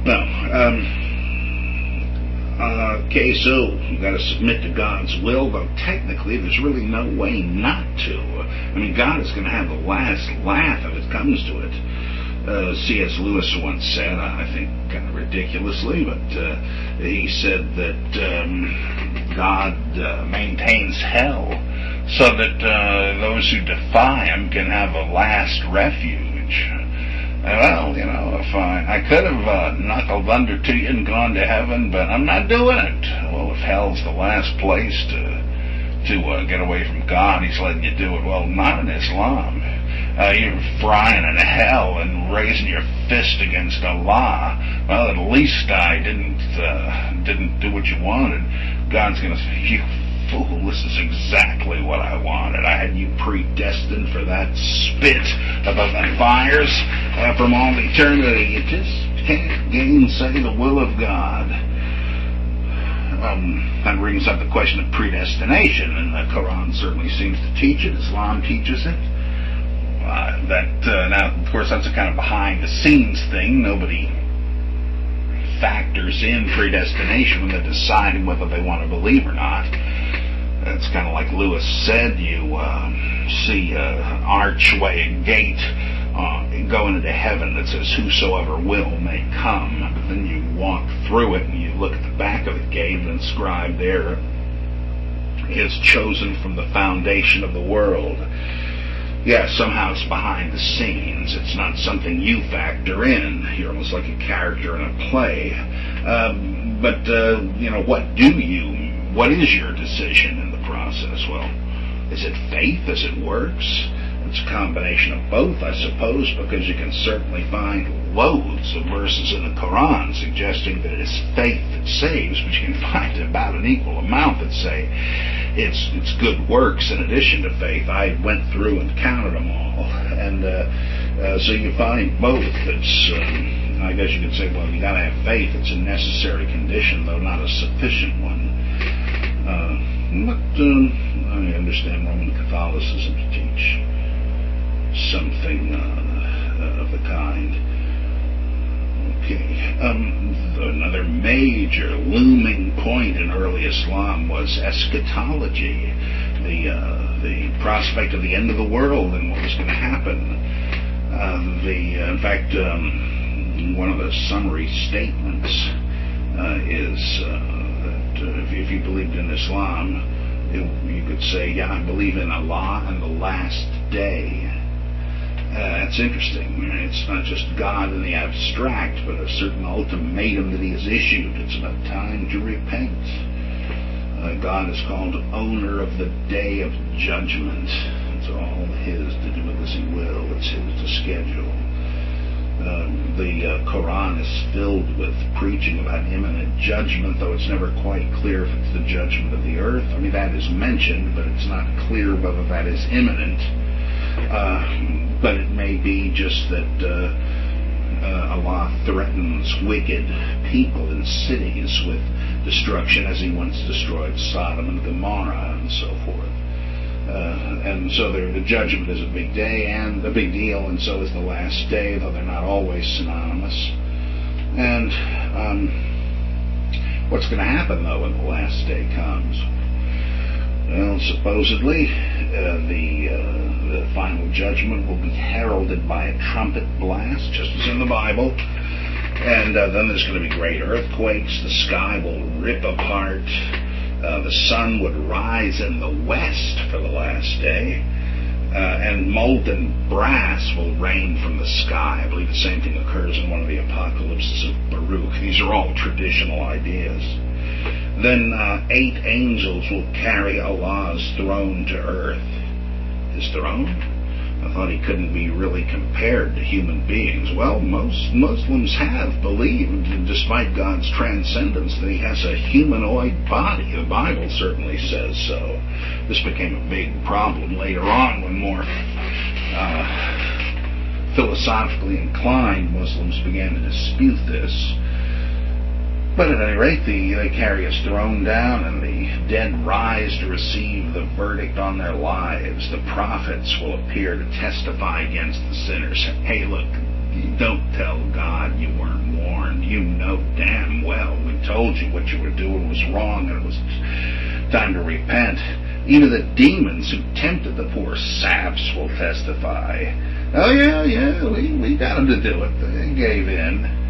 No. So you've got to submit to God's will, though technically there's really no way not to. I mean, God is going to have the last laugh if it comes to it. C.S. Lewis once said, I think kind of ridiculously, but he said that God maintains hell so that those who defy him can have a last refuge. Well, if I could have knuckled under to you and gone to heaven, but I'm not doing it. Well, if hell's the last place to get away from God, he's letting you do it. Well, not in Islam. You're frying in hell and raising your fist against Allah. Well, at least I didn't do what you wanted. God's going to say, you fool, this is exactly what I wanted. I had you predestined for that spit above the fires from all eternity. You just can't gainsay the will of God. That brings up the question of predestination, and the Quran certainly seems to teach it. Islam teaches it. Now, of course, that's a kind of behind-the-scenes thing. Nobody factors in predestination when they're deciding whether they want to believe or not. It's kind of like Lewis said, you see an archway, a gate going into heaven that says, whosoever will may come. But then you walk through it and you look at the back of the gate and inscribed there, is chosen from the foundation of the world. Yeah, somehow it's behind the scenes. It's not something you factor in. You're almost like a character in a play. What is your decision in the process? Well, is it faith? Is it works? It's a combination of both, I suppose, because you can certainly find loads of verses in the Quran suggesting that it is faith that saves, but you can find about an equal amount that say it's good works in addition to faith. I went through and counted them all, and so you find both. I guess you could say, well, you got to have faith. It's a necessary condition, though not a sufficient one. But I understand Roman Catholicism to teach something of the kind. Okay. Another major looming point in early Islam was eschatology, the prospect of the end of the world and what was going to happen. In fact, one of the summary statements is that if you believed in Islam, you could say, yeah, I believe in Allah and the last day. That's interesting. It's not just God in the abstract, but a certain ultimatum that he has issued. It's about time to repent. God is called owner of the day of judgment. It's all his to do with as he will. It's his to schedule. The Quran is filled with preaching about imminent judgment, though it's never quite clear if it's the judgment of the earth. I mean, that is mentioned, but it's not clear whether that is imminent. But it may be just that Allah threatens wicked people in cities with destruction, as he once destroyed Sodom and Gomorrah and so forth. And so the judgment is a big day and a big deal, and so is the last day, though they're not always synonymous. And what's going to happen, though, when the last day comes? Well, supposedly, the final judgment will be heralded by a trumpet blast, just as in the Bible. And then there's going to be great earthquakes. The sky will rip apart. The sun would rise in the west for the last day. And molten brass will rain from the sky. I believe the same thing occurs in one of the apocalypses of Baruch. These are all traditional ideas. Then 8 angels will carry Allah's throne to earth. His throne? I thought he couldn't be really compared to human beings. Well, most Muslims have believed, despite God's transcendence, that he has a humanoid body. The Bible certainly says so. This became a big problem later on when more philosophically inclined Muslims began to dispute this. But at any rate, they carry his throne down, and the dead rise to receive the verdict on their lives. The prophets will appear to testify against the sinners. Hey, look, don't tell God you weren't warned. You know damn well we told you what you were doing was wrong, and it was time to repent. Even the demons who tempted the poor saps will testify. Oh, yeah, we got them to do it. They gave in.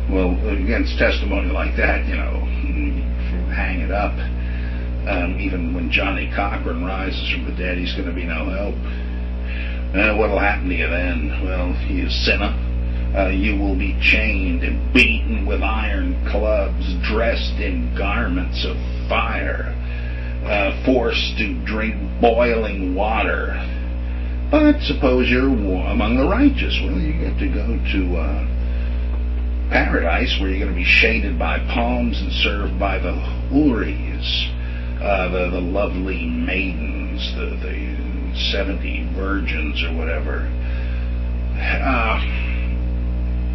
Well, against testimony like that, hang it up. Even when Johnny Cochran rises from the dead, he's going to be no help. What'll happen to you then? Well, you sinner, you will be chained and beaten with iron clubs, dressed in garments of fire, forced to drink boiling water. But suppose you're among the righteous. Well, you get to go to paradise, where you're going to be shaded by palms and served by the houris, the lovely maidens, the 70 virgins or whatever.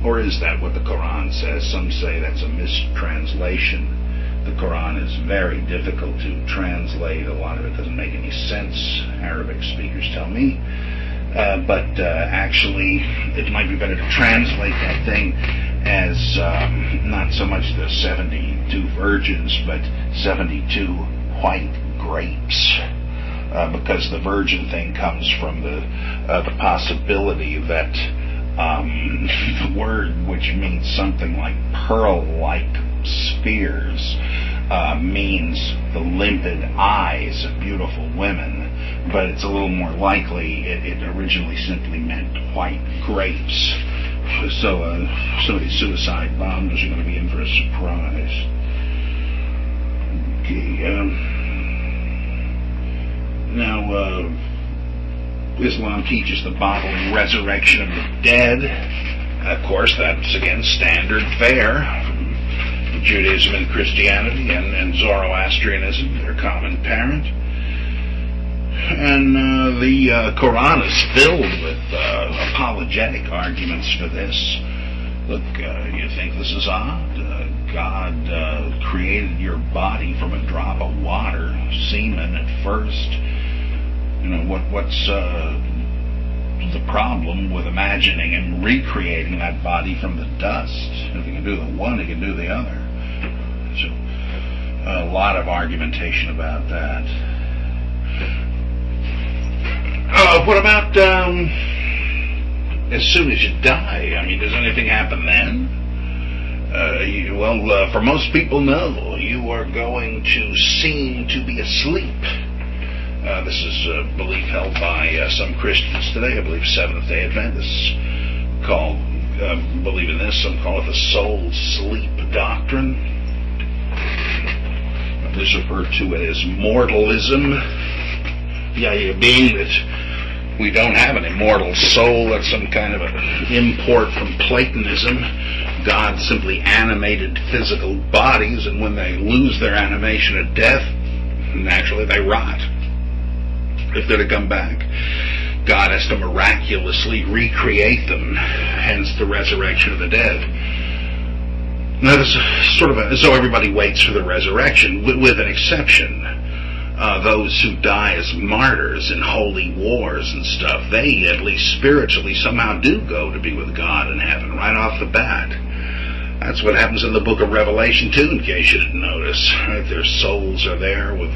Or is that what the Quran says? Some say that's a mistranslation. The Quran is very difficult to translate. A lot of it doesn't make any sense, Arabic speakers tell me. But actually, it might be better to translate that thing as not so much the 72 virgins, but 72 white grapes. Because the virgin thing comes from the possibility that the word, which means something like pearl-like spheres, means the limpid eyes of beautiful women. But it's a little more likely it originally simply meant white grapes. So some of these suicide bombers are going to be in for a surprise. Okay. Now, Islam teaches the bodily resurrection of the dead. Of course, that's, again, standard fare from Judaism and Christianity and Zoroastrianism, their common parent. And the Quran is filled with apologetic arguments for this. Look, you think this is odd? God created your body from a drop of water, semen at first. What's the problem with imagining and recreating that body from the dust? If he can do the one, he can do the other. So, a lot of argumentation about that. What about as soon as you die? I mean, does anything happen then? For most people, no. You are going to seem to be asleep. This is a belief held by some Christians today. I believe Seventh-day Adventists believe in this. Some call it the soul sleep doctrine. Others refer to it as mortalism. The idea being that we don't have an immortal soul. That's some kind of an import from Platonism. God simply animated physical bodies, and when they lose their animation at death, naturally they rot. If they're to come back, God has to miraculously recreate them, hence the resurrection of the dead. Now, this is sort of so everybody waits for the resurrection, with an exception. Those who die as martyrs in holy wars and stuff, they, at least spiritually, somehow do go to be with God in heaven right off the bat. That's what happens in the book of Revelation, too, in case you didn't notice. Right? Their souls are there with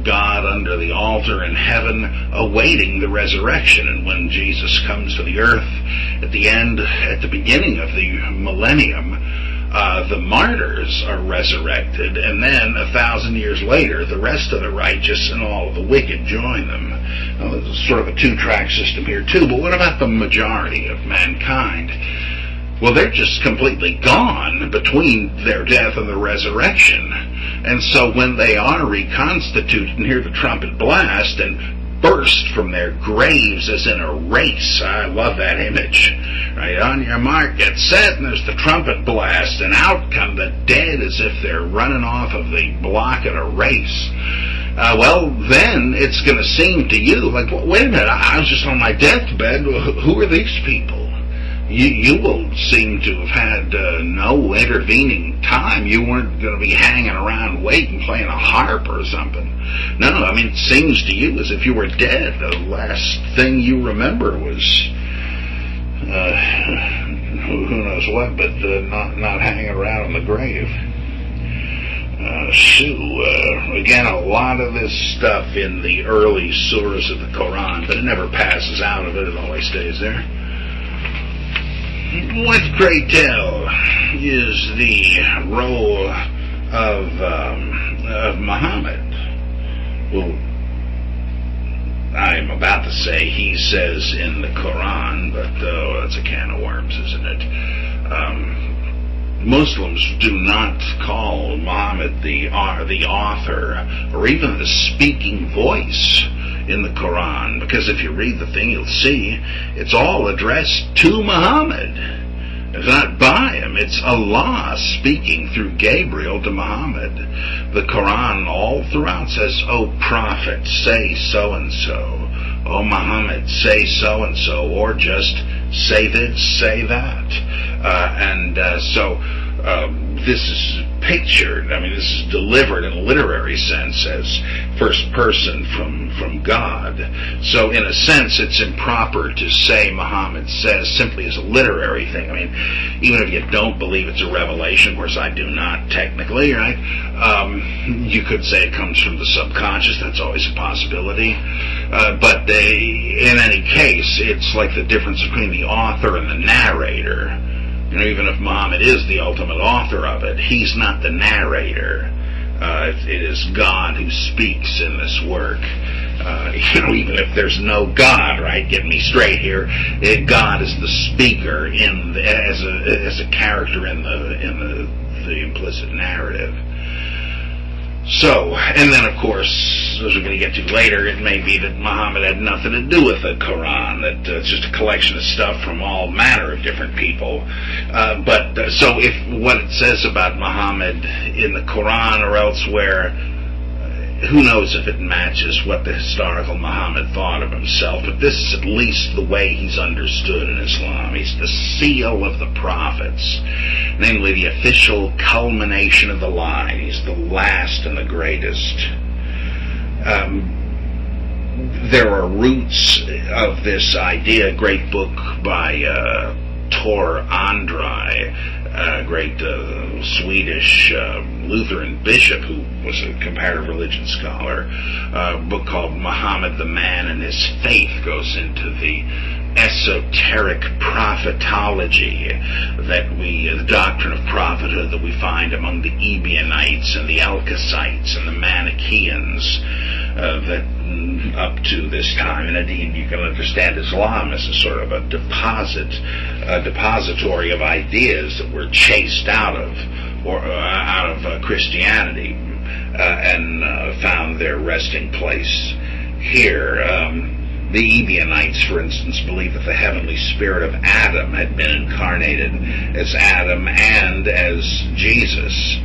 God under the altar in heaven, awaiting the resurrection. And when Jesus comes to the earth at the beginning of the millennium, the martyrs are resurrected, and then 1,000 years later, the rest of the righteous and all of the wicked join them. Now, there's sort of a two-track system here, too, but what about the majority of mankind? Well, they're just completely gone between their death and the resurrection. And so when they are reconstituted and hear the trumpet blast and burst from their graves as in a race. I love that image. Right, on your mark, get set, and there's the trumpet blast, and out come the dead as if they're running off of the block at a race. Well, then it's going to seem to you like, well, wait a minute, I was just on my deathbed. Who are these people? You will seem to have had no intervening time. You weren't going to be hanging around waiting, playing a harp or something. No, I mean, it seems to you as if you were dead. The last thing you remember was, who knows what, but not hanging around in the grave. Again, a lot of this stuff in the early surahs of the Quran, but it never passes out of it. It always stays there. What, pray tell, is the role of Muhammad? Well, I'm about to say he says in the Quran, but that's a can of worms, isn't it? Muslims do not call Muhammad the author or even the speaking voice in the Quran, because if you read the thing, you'll see it's all addressed to Muhammad. It's not by him. It's Allah speaking through Gabriel to Muhammad. The Quran all throughout says, "Oh Prophet, say so-and-so. Oh Muhammad, say so-and-so," or just say this, say that. So this is pictured, this is delivered in a literary sense as first person from God. So in a sense, it's improper to say Muhammad says simply as a literary thing. Even if you don't believe it's a revelation, of course I do not technically, right? You could say it comes from the subconscious. That's always a possibility. But in any case, it's like the difference between the author and the narrator. Even if Muhammad is the ultimate author of it, he's not the narrator. It is God who speaks in this work. Even if there's no God, right? Get me straight here. God is the speaker as a character in the implicit narrative. So, and then of course, as we're going to get to later, it may be that Muhammad had nothing to do with the Quran, that it's just a collection of stuff from all manner of different people. So if what it says about Muhammad in the Quran or elsewhere, who knows if it matches what the historical Muhammad thought of himself, but this is at least the way he's understood in Islam. He's the seal of the prophets, namely the official culmination of the line. He's the last and the greatest. There are roots of this idea, a great book by Tor Andrei, a great Swedish Lutheran bishop who was a comparative religion scholar. A book called Muhammad the Man and His Faith goes into the esoteric prophetology the doctrine of prophethood that we find among the Ebionites and the Alkacites and the Manichaeans that up to this time, and indeed you can understand Islam as a sort of a depository of ideas that were chased out of Christianity and found their resting place here. The Ebionites, for instance, believed that the heavenly spirit of Adam had been incarnated as Adam and as Jesus.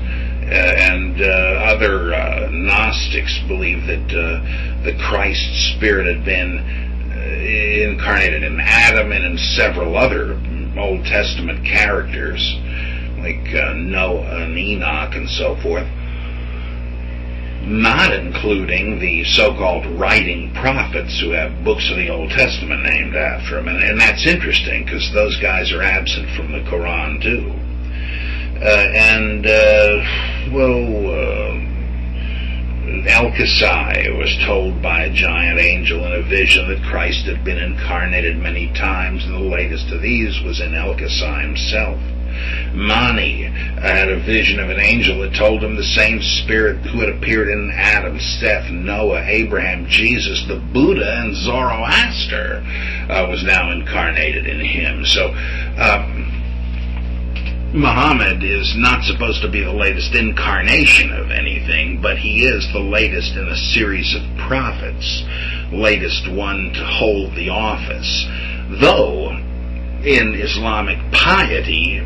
And other Gnostics believed that Christ's spirit had been incarnated in Adam and in several other Old Testament characters, like Noah and Enoch and so forth, not including the so-called writing prophets who have books of the Old Testament named after them. And that's interesting because those guys are absent from the Quran too. Alkasai was told by a giant angel in a vision that Christ had been incarnated many times, and the latest of these was in Alkasai himself. Mani had a vision of an angel that told him the same spirit who had appeared in Adam, Seth, Noah, Abraham, Jesus, the Buddha, and Zoroaster was now incarnated in him. So Muhammad is not supposed to be the latest incarnation of anything, but he is the latest in a series of prophets latest one to hold the office. Though, in Islamic piety,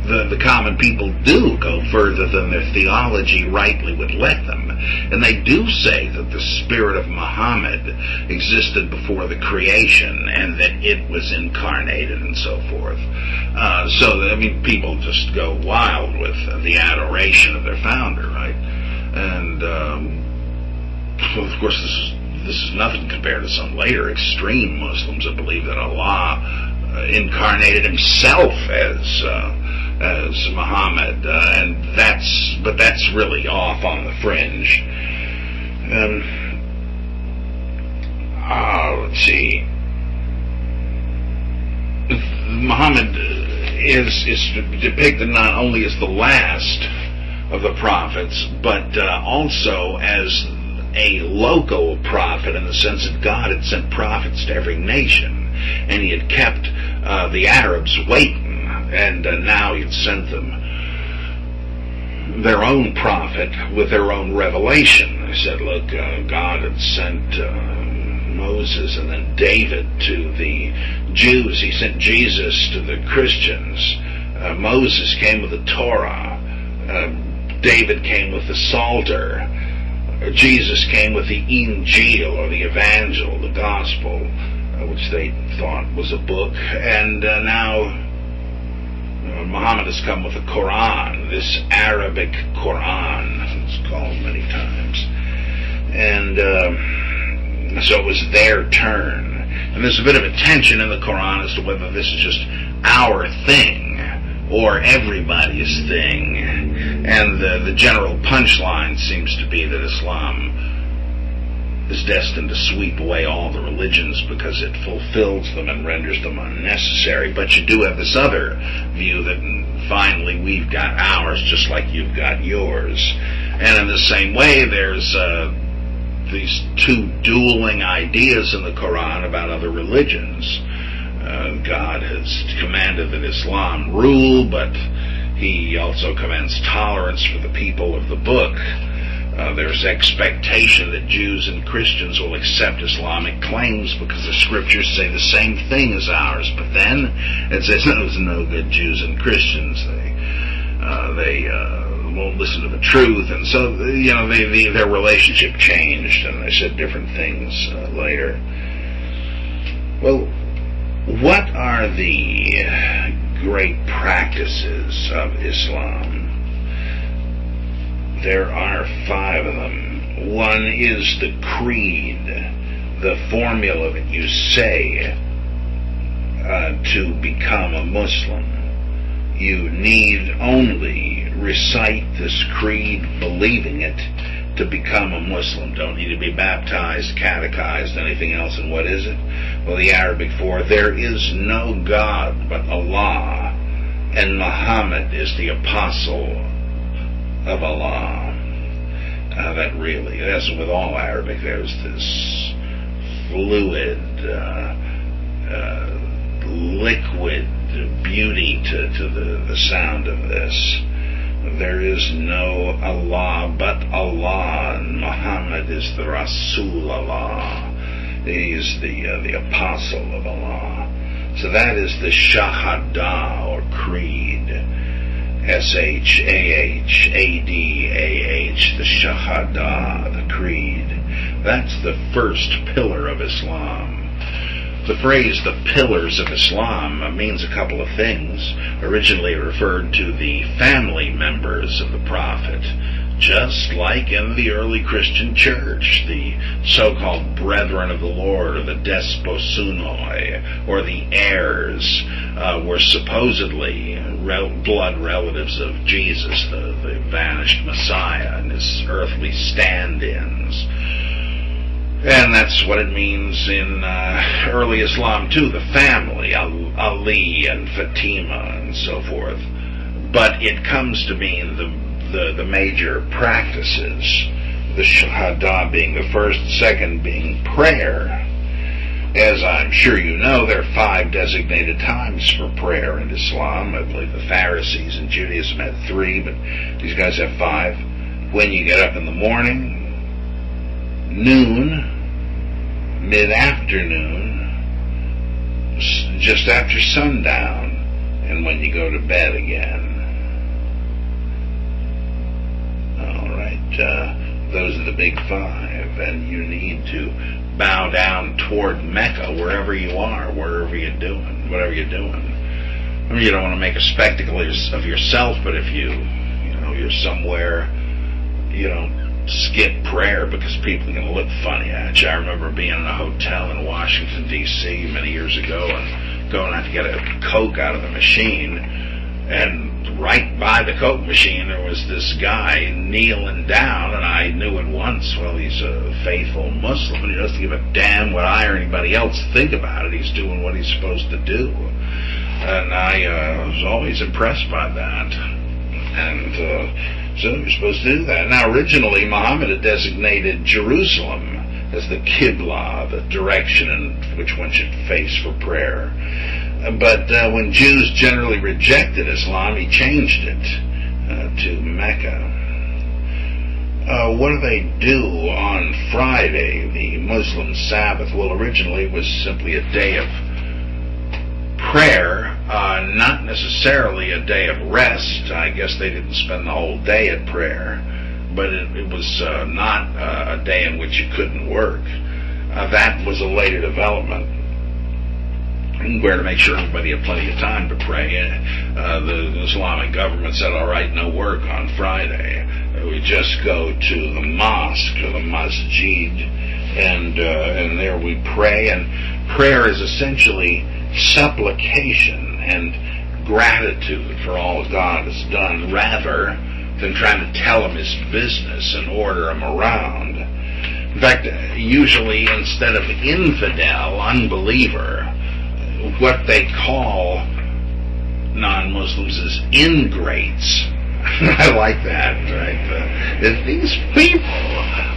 the common people do go further than their theology rightly would let them. And they do say that the spirit of Muhammad existed before the creation and that it was incarnated and so forth. People just go wild with the adoration of their founder, right? And, of course, this is nothing compared to some later extreme Muslims that believe that Allah incarnated himself as Muhammad, but that's really off on the fringe. Let's see. Muhammad is depicted not only as the last of the prophets, but also as a local prophet, in the sense that God had sent prophets to every nation, and he had kept the Arabs waiting. And now he'd sent them their own prophet with their own revelation. He said, look, God had sent Moses and then David to the Jews. He sent Jesus to the Christians. Moses came with the Torah. David came with the Psalter. Jesus came with the Injil, or the Evangel, the Gospel, which they thought was a book. And now Muhammad has come with the Quran, this Arabic Quran, it's called many times. And so it was their turn. And there's a bit of a tension in the Quran as to whether this is just our thing or everybody's thing. And the general punchline seems to be that Islam is destined to sweep away all the religions because it fulfills them and renders them unnecessary. But you do have this other view that finally we've got ours just like you've got yours. And in the same way, there's these two dueling ideas in the Quran about other religions. God has commanded that Islam rule, but he also commands tolerance for the people of the book. There's expectation that Jews and Christians will accept Islamic claims because the scriptures say the same thing as ours. But then it says there's no good Jews and Christians. They won't listen to the truth, and so their relationship changed, and they said different things later. Well, what are the great practices of Islam? There are 5 of them. One is the creed, the formula that you say to become a Muslim. You need only recite this creed, believing it, to become a Muslim. Don't need to be baptized, catechized, anything else. And what is it? Well, the Arabic for, there is no God but Allah, and Muhammad is the apostle of Allah. That really, as with all Arabic, there's this fluid, liquid beauty to the sound of this. There is no Allah but Allah, and Muhammad is the Rasul Allah. He is the apostle of Allah. So that is the Shahada, or creed. Shahadah, the Shahada, the creed. That's the first pillar of Islam. The phrase, the pillars of Islam, means a couple of things. Originally it referred to the family members of the Prophet, just like in the early Christian church, the so-called brethren of the Lord, or the desposunoi, or the heirs, were supposedly blood relatives of Jesus, the vanished Messiah, and his earthly stand-ins. And that's what it means in early Islam too, the family, Ali and Fatima and so forth. But it comes to mean the major practices, the Shahada being the first, second being prayer. As I'm sure you know, there are 5 designated times for prayer in Islam. I believe the Pharisees in Judaism had 3, but these guys have 5. When you get up in the morning, noon, mid-afternoon, just after sundown, and when you go to bed again. All right, those are the big five, and you need to bow down toward Mecca wherever you are, whatever you're doing. I mean, you don't want to make a spectacle of yourself, but if you're somewhere, you don't skip prayer because people are going to look funny at you. I remember being in a hotel in Washington, D.C. many years ago and going out to get a Coke out of the machine, and right by the Coke machine there was this guy kneeling down, and I knew at once, well, he's a faithful Muslim and he doesn't give a damn what I or anybody else think about it. He's doing what he's supposed to do. And I was always impressed by that. And so you're supposed to do that. Now, originally, Muhammad had designated Jerusalem as the Qibla, the direction in which one should face for prayer. But when Jews generally rejected Islam, he changed it to Mecca. What do they do on Friday, the Muslim Sabbath? Well, originally it was simply a day of prayer, not necessarily a day of rest. I guess they didn't spend the whole day at prayer, but it was not a day in which you couldn't work. That was a later development, where to make sure everybody had plenty of time to pray. The Islamic government said, all right, no work on Friday. We just go to the mosque or the masjid, and there we pray. And prayer is essentially supplication and gratitude for all God has done, rather than trying to tell him his business and order him around. In fact, usually instead of infidel, unbeliever, what they call non-Muslims is ingrates. I like that, right? That these people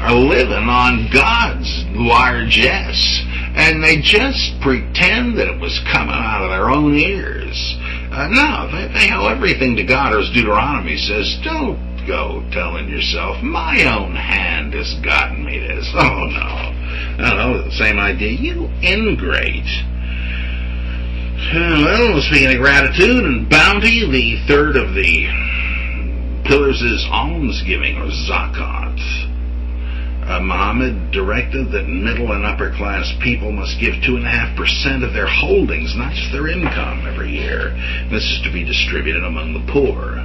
are living on God's largesse, and they just pretend that it was coming out of their own ears. No, they owe everything to God, or as Deuteronomy says, don't go telling yourself, my own hand has gotten me this. Oh, no, the same idea. You ingrate. Well, speaking of gratitude and bounty, the third of the pillars is almsgiving, or zakat. Muhammad directed that middle and upper class people must give 2.5% of their holdings, not just their income, every year. This is to be distributed among the poor.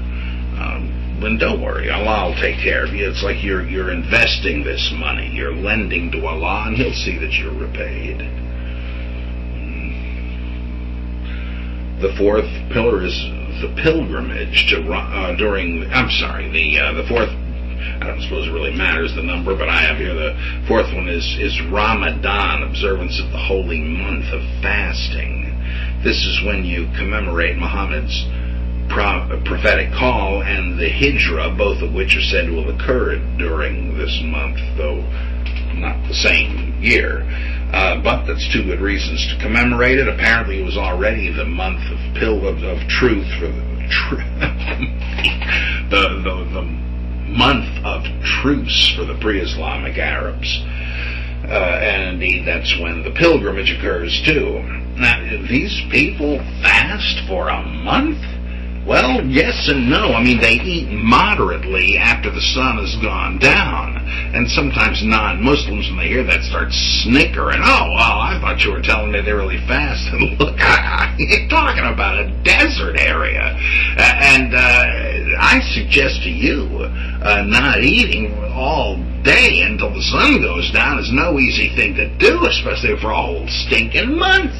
Then don't worry, Allah will take care of you. It's like you're investing this money. You're lending to Allah, and He'll see that you're repaid. The fourth pillar is the pilgrimage to the fourth, I don't suppose it really matters the number, but I have here the fourth one is Ramadan, observance of the holy month of fasting. This is when you commemorate Muhammad's prophetic call and the Hijra, both of which are said to have occurred during this month, though not the same year. But that's two good reasons to commemorate it. Apparently it was already the month of truth for the month of truce for the pre-Islamic Arabs. And indeed that's when the pilgrimage occurs too. Now, these people fast for a month? Well, yes and no. I mean, they eat moderately after the sun has gone down. And sometimes non-Muslims, when they hear that, start snickering. Oh, well, I thought you were telling me they really fast. And look, you're talking about a desert area. And I suggest to you, not eating all day until the sun goes down is no easy thing to do, especially for a whole stinking month.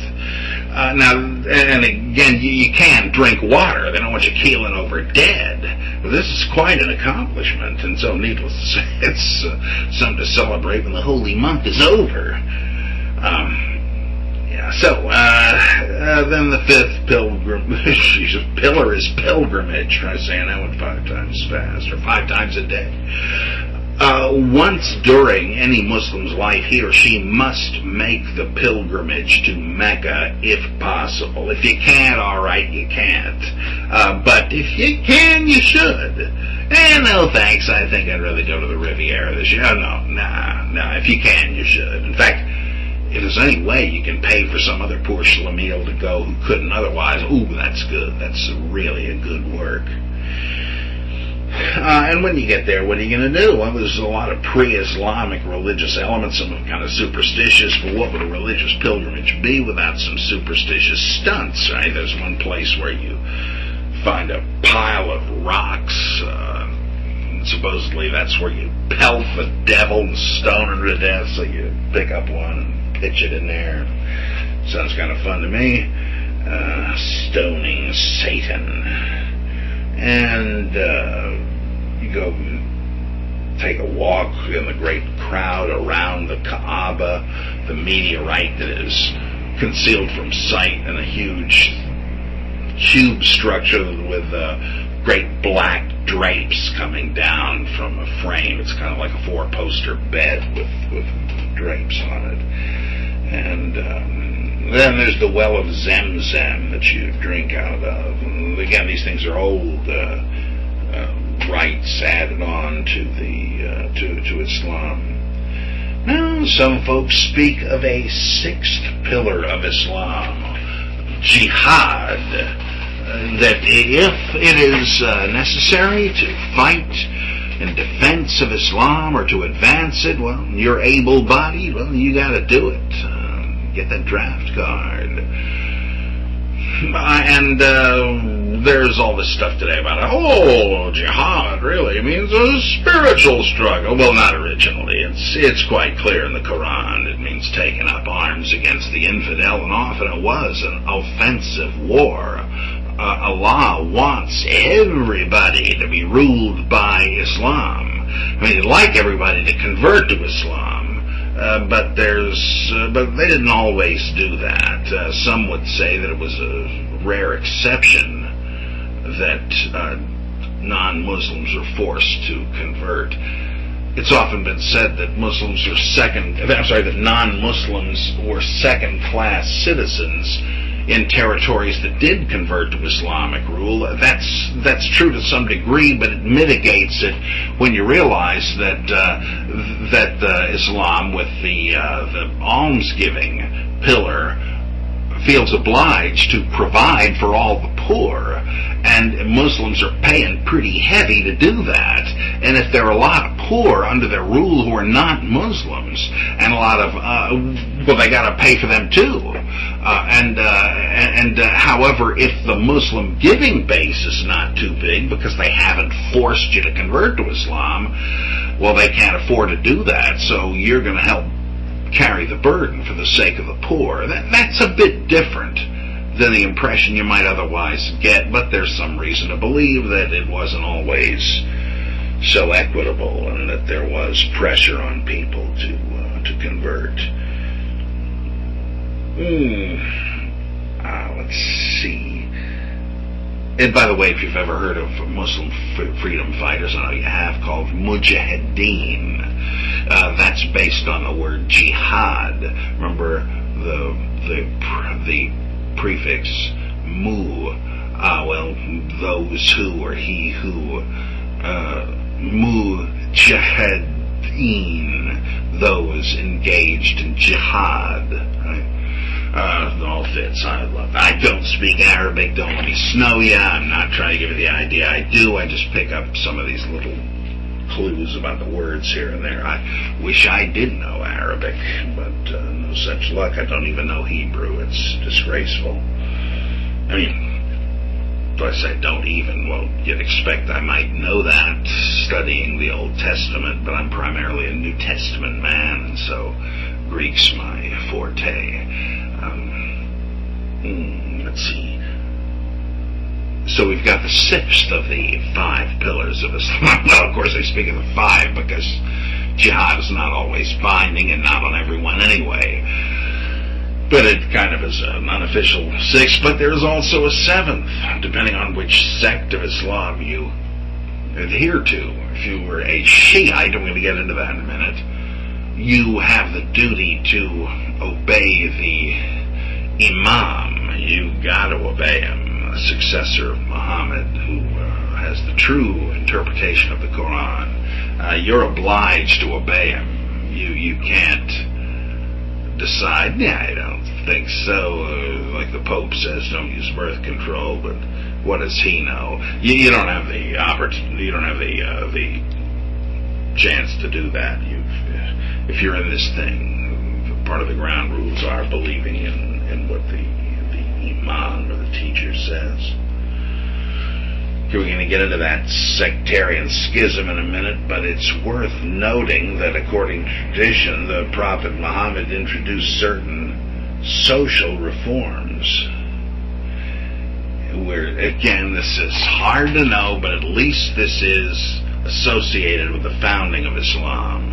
Now, and again, you can drink water. They don't want you keeling over dead. But this is quite an accomplishment, and so needless to say, it's something to celebrate when the holy month is over. Then the fifth pillar is pilgrimage. Try saying that one 5 times fast, or 5 times a day. Once during any Muslim's life, he or she must make the pilgrimage to Mecca if possible. If you can't, all right, you can't. But if you can, you should. And no thanks, I think I'd rather go to the Riviera this year. No, if you can, you should. In fact, it is there's any way you can pay for some other poor schlemiel to go who couldn't otherwise, ooh, that's good. That's really a good work. And when you get there, what are you going to do? Well, there's a lot of pre-Islamic religious elements, some are kind of superstitious, but what would a religious pilgrimage be without some superstitious stunts, right? There's one place where you find a pile of rocks, supposedly that's where you pelt the devil and stone him to death, so you pick up one and pitch it in there. Sounds kind of fun to me. Stoning Satan. And you go take a walk in the great crowd around the Kaaba, the meteorite that is concealed from sight in a huge cube structure with great black drapes coming down from a frame. It's kind of like a 4-poster bed with drapes on it. And then there's the well of Zemzem that you drink out of. And again, these things are old rites added on to Islam. Now, some folks speak of a 6th pillar of Islam, jihad. That if it is necessary to fight in defense of Islam or to advance it, well, you're able-bodied, well, you got to do it. Get that draft card. And there's all this stuff today about, jihad really means a spiritual struggle. Well, not originally. It's quite clear in the Quran. It means taking up arms against the infidel, and often it was an offensive war. Allah wants everybody to be ruled by Islam. I mean, he'd like everybody to convert to Islam, but they didn't always do that. Some would say that it was a rare exception that non-Muslims are forced to convert. It's often been said that that non-Muslims were second-class citizens in territories that did convert to Islamic rule. That's true to some degree, but it mitigates it when you realize that Islam, with the almsgiving pillar, feels obliged to provide for all the poor, and Muslims are paying pretty heavy to do that. And if there are a lot of poor under their rule who are not Muslims, and a lot of they got to pay for them too. However, if the Muslim giving base is not too big because they haven't forced you to convert to Islam, well, they can't afford to do that. So you're going to help carry the burden for the sake of the poor. That's a bit different than the impression you might otherwise get, but there's some reason to believe that it wasn't always so equitable and that there was pressure on people to convert. Let's see. And by the way, if you've ever heard of Muslim freedom fighters, I know you have, called mujahideen. That's based on the word jihad. Remember the prefix mu. Those who, or he who, mujahideen, those engaged in jihad. Right? It all fits. I don't speak Arabic. Don't let me snow you. I'm not trying to give you the idea I do. I just pick up some of these little clues about the words here and there. I wish I did know Arabic, but no such luck. I don't even know Hebrew. It's disgraceful. I mean, do I say don't even? Well, you'd expect I might know that studying the Old Testament, but I'm primarily a New Testament man, and so Greek's my forte. Let's see. So we've got the 6th of the 5 pillars of Islam. Well, of course, I speak of the 5 because jihad is not always binding and not on everyone anyway. But it kind of is an unofficial 6th. But there's also a 7th, depending on which sect of Islam you adhere to. If you were a Shiite, I'm going to get into that in a minute, you have the duty to obey the Imam. You got to obey him, a successor of Muhammad, who has the true interpretation of the Quran. You're obliged to obey him. You can't decide, I don't think so. Like the Pope says, don't use birth control, but what does he know? You don't have the opportunity. You don't have the chance to do that. If you're in this thing, part of the ground rules are believing in what the imam or the teacher says. We're going to get into that sectarian schism in a minute, but it's worth noting that according to tradition, the Prophet Muhammad introduced certain social reforms. Where, again, this is hard to know, but at least this is associated with the founding of Islam.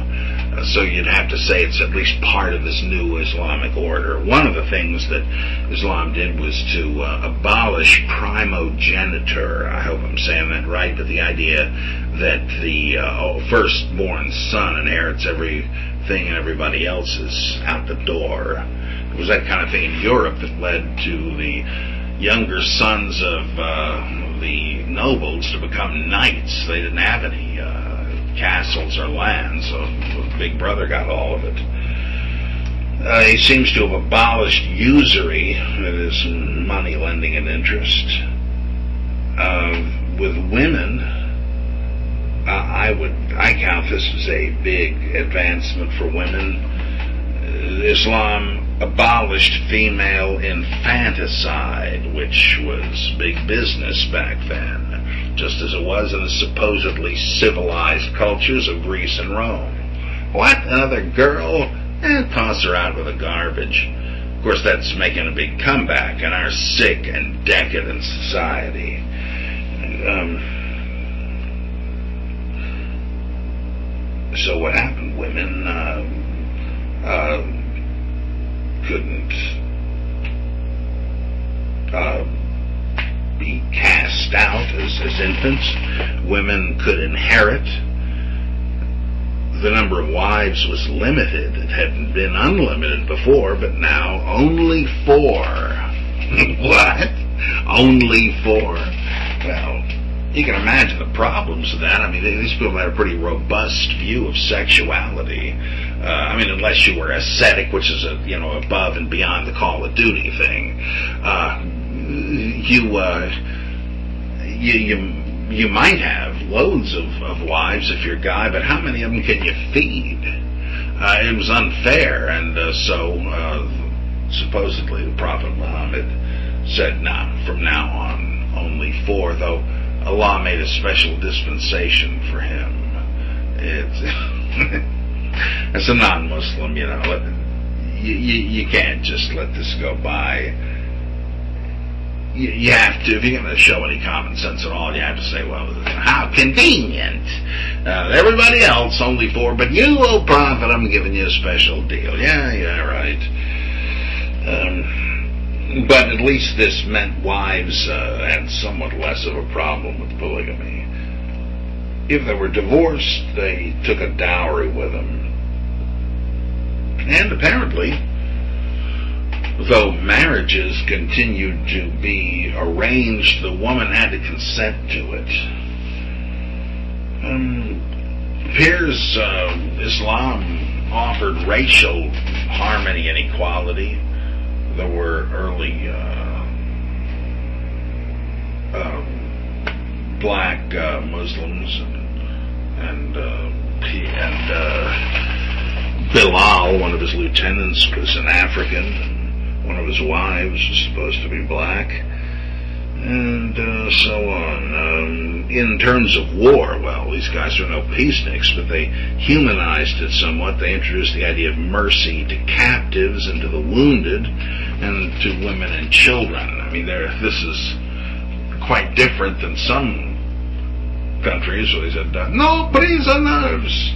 So you'd have to say it's at least part of this new Islamic order. One of the things that Islam did was to abolish primogeniture. I hope I'm saying that right, but the idea that the firstborn son inherits everything and everybody else is out the door. It was that kind of thing in Europe that led to the younger sons of the nobles to become knights. They didn't have any castles or land, so Big Brother got all of it. He seems to have abolished usury, that is, money lending and interest. With women, I count this as a big advancement for women. Islam abolished female infanticide, which was big business back then, just as it was in the supposedly civilized cultures of Greece and Rome. What? Another girl? Toss her out with the garbage. Of course, that's making a big comeback in our sick and decadent society. So what happened? Women couldn't be cast out as infants. Women could inherit. The number of wives was limited. It hadn't been unlimited before, but now only 4. What? Only 4? Well, you can imagine the problems of that. I mean, these people had a pretty robust view of sexuality. Unless you were ascetic, which is above and beyond the Call of Duty thing. You might have loads of wives if you're a guy, but how many of them can you feed? It was unfair, and so supposedly the Prophet Muhammad said, from now on, only 4, though Allah made a special dispensation for him. As a non-Muslim, you can't just let this go by. You have to, if you're going to show any common sense at all, you have to say, well, how convenient. Everybody else, only 4, but you, oh Prophet, I'm giving you a special deal. Yeah, right. But at least this meant wives had somewhat less of a problem with polygamy. If they were divorced, they took a dowry with them. And apparently, though marriages continued to be arranged, the woman had to consent to it. Appears Islam offered racial harmony and equality. There were early black Muslims and Bilal, one of his lieutenants, was an African, and one of his wives was supposed to be black, and so on. In terms of war, well, these guys are no peaceniks, but they humanized it somewhat. They introduced the idea of mercy to captives and to the wounded, and to women and children. I mean, this is quite different than some countries where they said, no prisoners.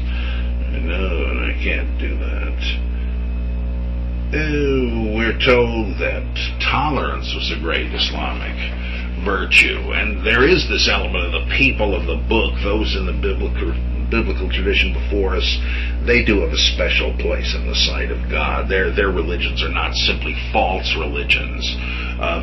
No, I can't do that. We're told that tolerance was a great Islamic virtue, and there is this element of the people of the book, those in the biblical tradition before us. They do have a special place in the sight of God. Their religions are not simply false religions,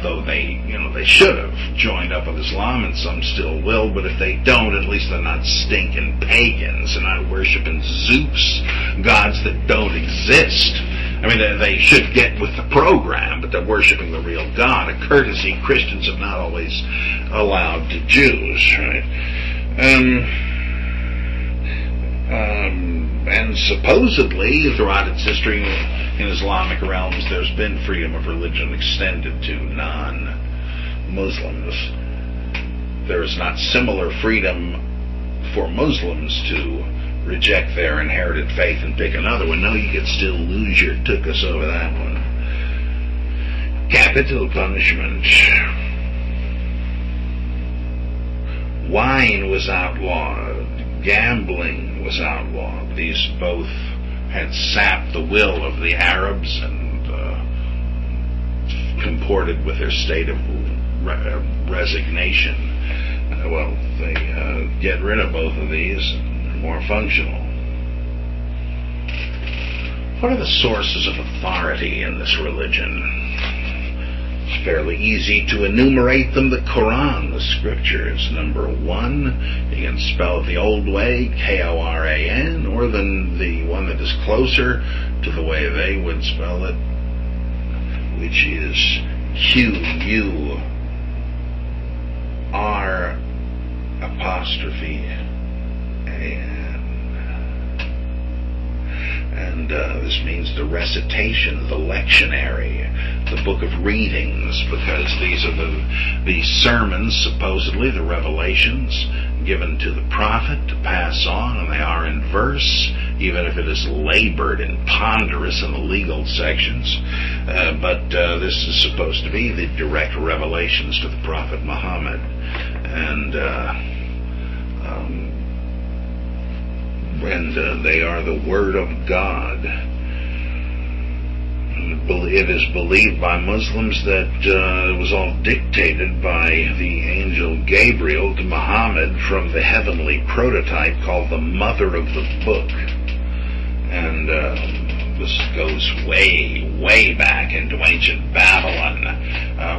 though they should have joined up with Islam, and some still will, but if they don't, at least they're not stinking pagans and not worshiping Zeus, gods that don't exist. I mean, they should get with the program, but they're worshiping the real God, a courtesy Christians have not always allowed to Jews, right? And supposedly, throughout its history in Islamic realms, there's been freedom of religion extended to non-Muslims. There is not similar freedom for Muslims to reject their inherited faith and pick another one. No, you could still lose your tuchus over that one. Capital punishment. Wine was outlawed. Gambling was outlawed. These both had sapped the will of the Arabs and comported with their state of resignation. Well, they get rid of both of these and they're more functional. What are the sources of authority in this religion? It's fairly easy to enumerate them. The Quran, the scriptures. Number one, you can spell it the old way, Koran, or the one that is closer to the way they would spell it, which is Qur''An. And this means the recitation, the lectionary, the book of readings, because these are the sermons, supposedly, the revelations given to the prophet to pass on, and they are in verse, even if it is labored and ponderous in the legal sections. But this is supposed to be the direct revelations to the prophet Muhammad. And they are the Word of God. It is believed by Muslims that it was all dictated by the angel Gabriel to Muhammad from the heavenly prototype called the Mother of the Book. And this goes way, way back into ancient Babylon,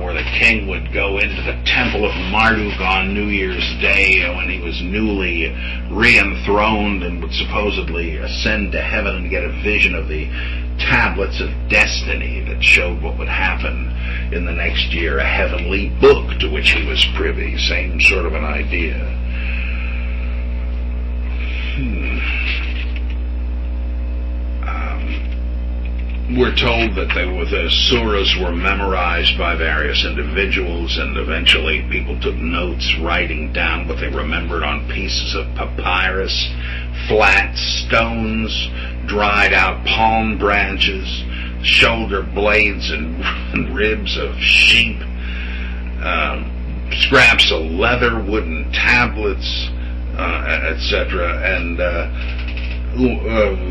where the king would go into the temple of Marduk on New Year's Day when he was newly re-enthroned and would supposedly ascend to heaven and get a vision of the tablets of destiny that showed what would happen in the next year, a heavenly book to which he was privy. Same sort of an idea. We're told that the surahs were memorized by various individuals, and eventually people took notes, writing down what they remembered on pieces of papyrus, flat stones, dried out palm branches, shoulder blades and ribs of sheep, scraps of leather, wooden tablets, etc. And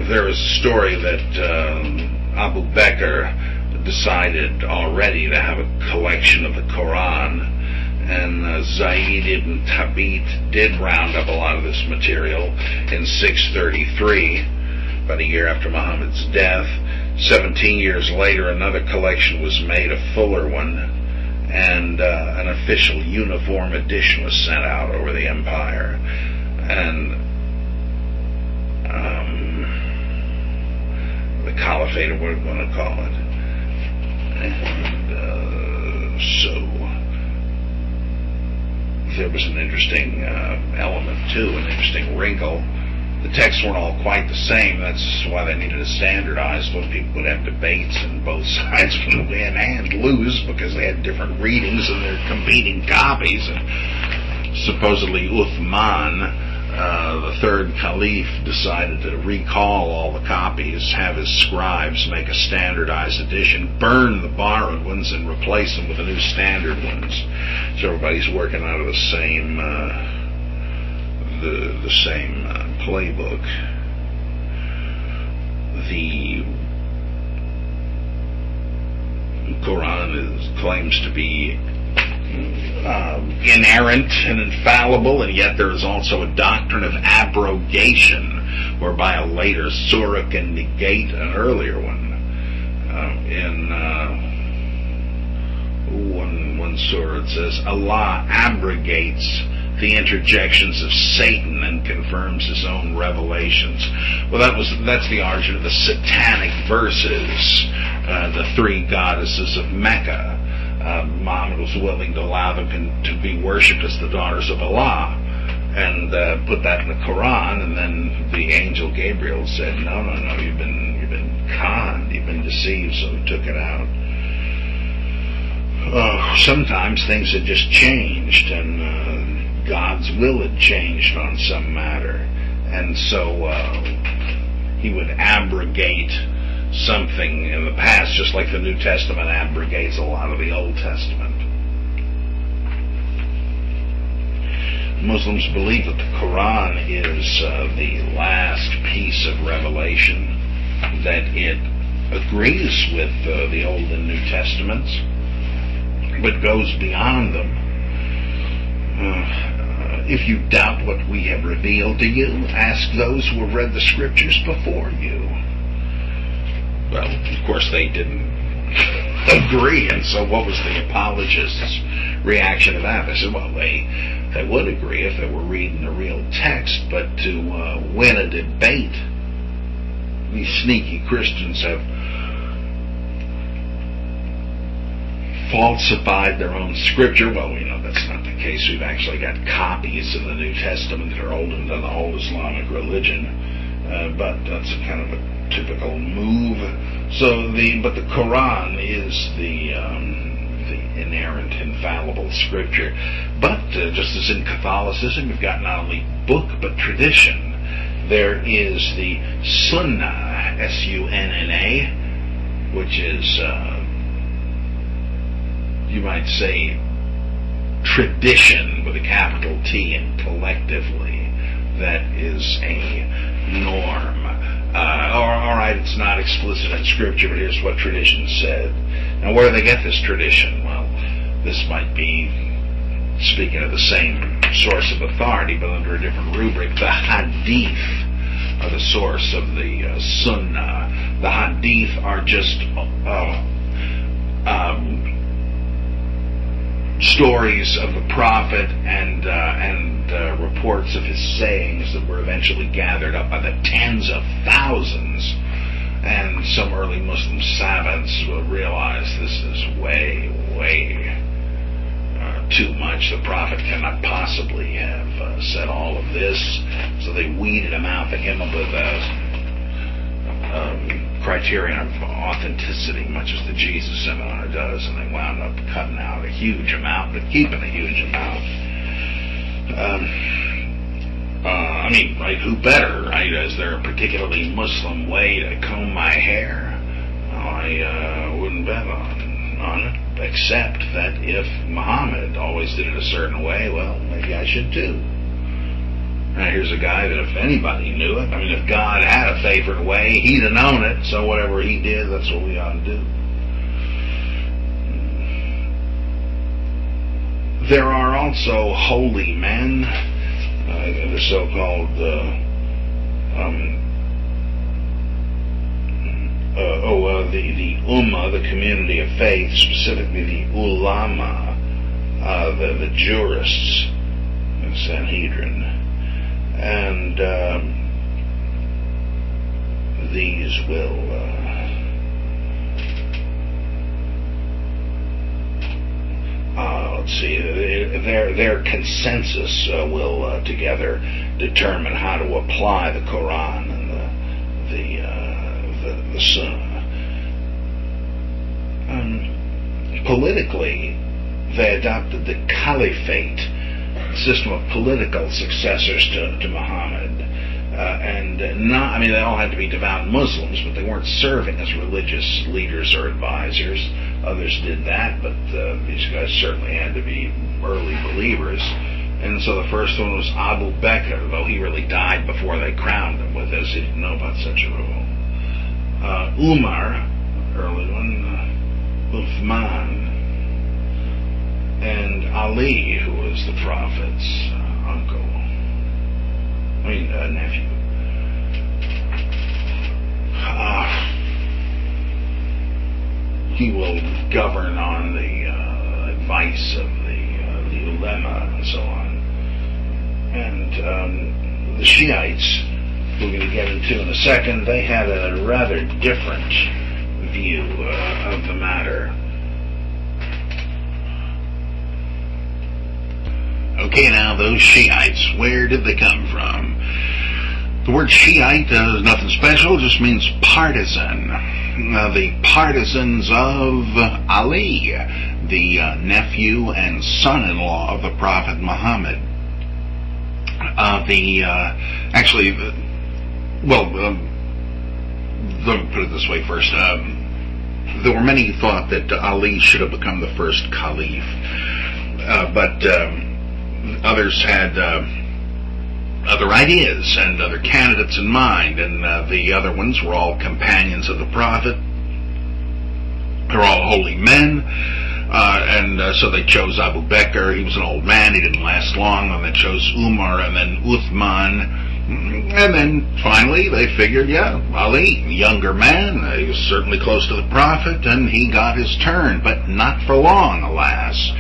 there is a story that Abu Bakr decided already to have a collection of the Quran, and Zayd ibn Thabit did round up a lot of this material in 633, about a year after Muhammad's death. 17 years later, another collection was made, a fuller one, and an official uniform edition was sent out over the empire. And the caliphate, we're going to call it. And so there was an interesting element too, an interesting wrinkle. The texts weren't all quite the same. That's why they needed to standardize. When people would have debates and both sides would win and lose because they had different readings and their competing copies. And supposedly Uthman, the third caliph, decided to recall all the copies, have his scribes make a standardized edition, burn the borrowed ones, and replace them with the new standard ones. So everybody's working out of the same playbook. The Quran claims to be inerrant and infallible, and yet there is also a doctrine of abrogation, whereby a later surah can negate an earlier one. In one surah it says, Allah abrogates the interjections of Satan and confirms his own revelations. Well, that's the origin of the satanic verses, the three goddesses of Mecca. Muhammad was willing to allow them to be worshipped as the daughters of Allah, and put that in the Quran, and then the angel Gabriel said, no, you've been conned, you've been deceived, so he took it out. Sometimes things had just changed, and God's will had changed on some matter, and so he would abrogate something in the past, just like the New Testament abrogates a lot of the Old Testament. Muslims believe that the Quran is the last piece of revelation, that it agrees with the Old and New Testaments, but goes beyond them. If you doubt what we have revealed to you, ask those who have read the Scriptures before you. Well, of course, they didn't agree, and so what was the apologists' reaction to that? They said, well, they would agree if they were reading the real text, but to win a debate, these sneaky Christians have falsified their own Scripture. Well, we know that's not the case. We've actually got copies of the New Testament that are older than the whole Islamic religion, but that's a kind of a typical move. But the Quran is the inerrant, infallible Scripture. But just as in Catholicism, you've got not only book but tradition. There is the Sunnah, S-U-N-N-A, which is, you might say, tradition with a capital T, and collectively, that is a norm. All right, it's not explicit in Scripture, but here's what tradition said. Now, where do they get this tradition? Well, this might be speaking of the same source of authority, but under a different rubric. The Hadith are the source of the Sunnah. The Hadith are just stories of the Prophet and reports of his sayings that were eventually gathered up by the tens of thousands. And some early Muslim savants will realize this is way too much. The Prophet cannot possibly have said all of this. So they weeded him out. They came up with a criterion of authenticity, much as the Jesus Seminar does, and they wound up cutting out a huge amount, but keeping a huge amount. Right, who better, right? Is there a particularly Muslim way to comb my hair? I wouldn't bet on it, except that if Muhammad always did it a certain way, well, maybe I should too. Now, here's a guy that if anybody knew it, if God had a favorite way, he'd have known it, so whatever he did, that's what we ought to do. There are also holy men, the so-called the Ummah, the community of faith, specifically the Ulama, the jurists, the Sanhedrin, and these will let's see, their consensus will together determine how to apply the Quran and the Sunnah. Politically, they adopted the caliphate, system of political successors to Muhammad, and they all had to be devout Muslims, but they weren't serving as religious leaders or advisors. Others did that, but these guys certainly had to be early believers. And so the first one was Abu Bakr, though he really died before they crowned him with this. He didn't know about such a rule. Umar, early one, Uthman, and Ali, who was the Prophet's nephew. He will govern on the advice of the ulema and so on. And the Shiites, we're going to get into in a second, they had a rather different view of the matter. Okay, now those Shiites, where did they come from? The word Shiite is nothing special, just means partisan. The partisans of Ali, the nephew and son-in-law of the Prophet Muhammad. Let me put it this way first. There were many who thought that Ali should have become the first caliph, but others had other ideas and other candidates in mind, and the other ones were all companions of the Prophet. They were all holy men, and so they chose Abu Bakr. He was an old man, he didn't last long, and they chose Umar, and then Uthman, and then finally they figured, Ali, younger man, he was certainly close to the Prophet, and he got his turn, but not for long, alas,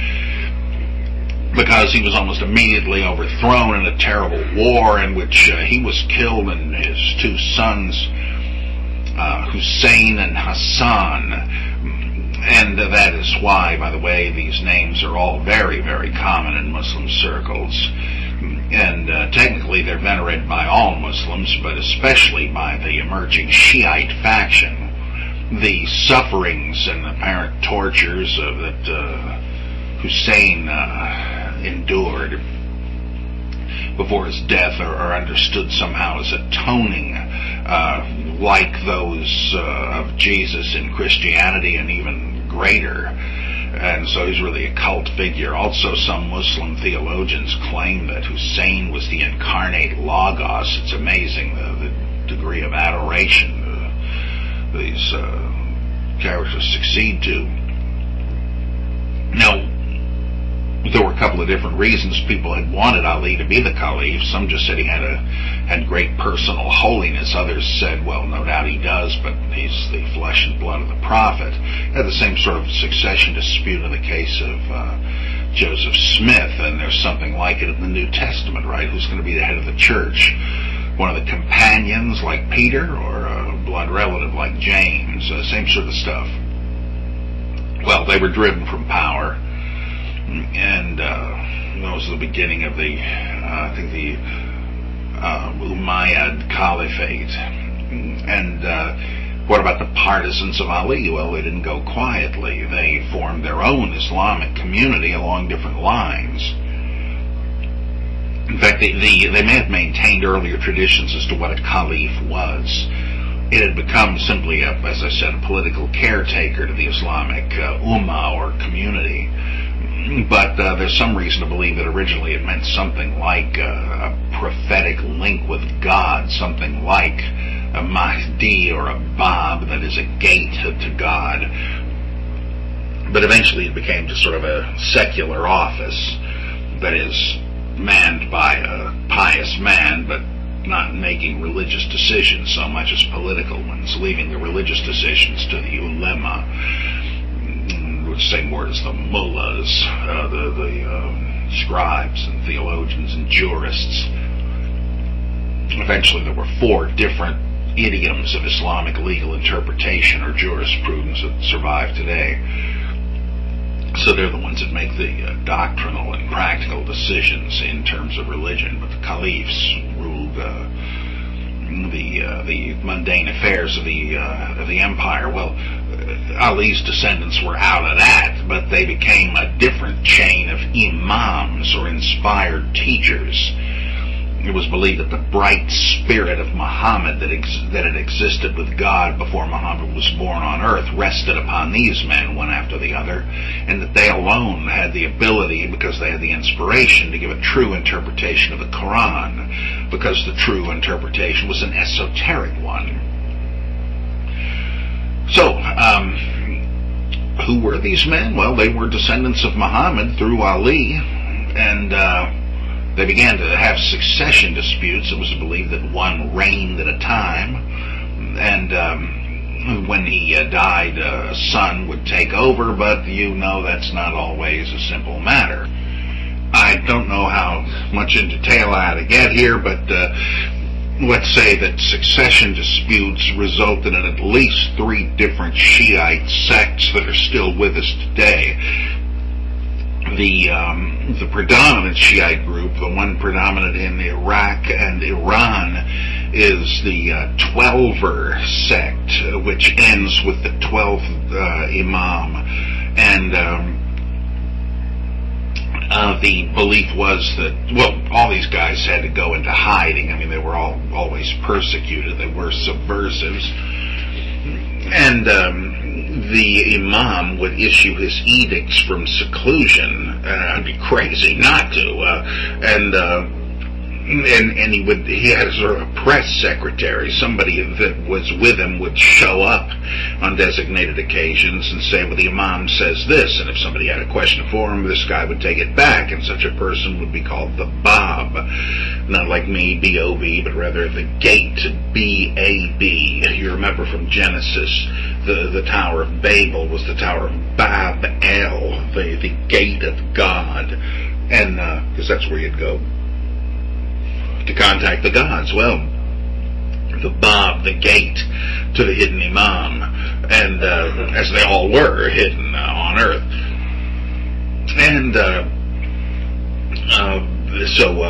because he was almost immediately overthrown in a terrible war in which he was killed and his two sons, Hussein and Hassan. And that is why, by the way, these names are all very, very common in Muslim circles. And technically they're venerated by all Muslims, but especially by the emerging Shiite faction. The sufferings and apparent tortures that Hussein endured before his death are understood somehow as atoning, like those of Jesus in Christianity, and even greater. And so he's really a cult figure. Also, some Muslim theologians claim that Hussein was the incarnate Logos. It's amazing the degree of adoration these characters succeed to. Now, there were a couple of different reasons people had wanted Ali to be the caliph. Some just said he had great personal holiness. Others said, well, no doubt he does, but he's the flesh and blood of the Prophet. Had the same sort of succession dispute in the case of Joseph Smith, and there's something like it in the New Testament, right? Who's going to be the head of the church? One of the companions like Peter, or a blood relative like James? Same sort of stuff. Well, they were driven from power. And that was the beginning of the Umayyad Caliphate. And what about the partisans of Ali? Well, they didn't go quietly. They formed their own Islamic community along different lines. In fact, they may have maintained earlier traditions as to what a caliph was. It had become simply, as I said, a political caretaker to the Islamic ummah or community. But there's some reason to believe that originally it meant something like a prophetic link with God, something like a Mahdi or a Bab, that is a gate to God. But eventually it became just sort of a secular office that is manned by a pious man, but not making religious decisions so much as political ones, leaving the religious decisions to the ulema, which same word as the mullahs, the scribes and theologians and jurists. Eventually there were 4 different idioms of Islamic legal interpretation or jurisprudence that survive today. So they're the ones that make the doctrinal and practical decisions in terms of religion, but the caliphs ruled the mundane affairs of the empire. Well, Ali's descendants were out of that, but they became a different chain of imams, or inspired teachers. It was believed that the bright spirit of Muhammad that had existed with God before Muhammad was born on earth rested upon these men one after the other, and that they alone had the ability, because they had the inspiration, to give a true interpretation of the Quran, because the true interpretation was an esoteric one. So, who were these men? Well, they were descendants of Muhammad through Ali, and they began to have succession disputes. It was believed that one reigned at a time, and when he died, a son would take over, but you know that's not always a simple matter. I don't know how much in detail I had to get here, but let's say that succession disputes resulted in at least 3 different Shiite sects that are still with us today. The predominant Shiite group, the one predominant in Iraq and Iran, is the Twelver sect, which ends with the 12th Imam. And the belief was that, well, all these guys had to go into hiding. I mean, they were always persecuted. They were subversives. And the Imam would issue his edicts from seclusion. I'd be crazy not to. And he had a sort of a press secretary. Somebody that was with him would show up on designated occasions and say, well, the Imam says this, and if somebody had a question for him, this guy would take it back, and such a person would be called the Bab. Not like me, B-O-B, but rather the gate, B-A-B. You remember from Genesis, the Tower of Babel was the Tower of Bab-El, the gate of God, and because that's where you'd go to contact the gods. Well, the Bab, the gate to the hidden Imam, and as they all were hidden on earth. And so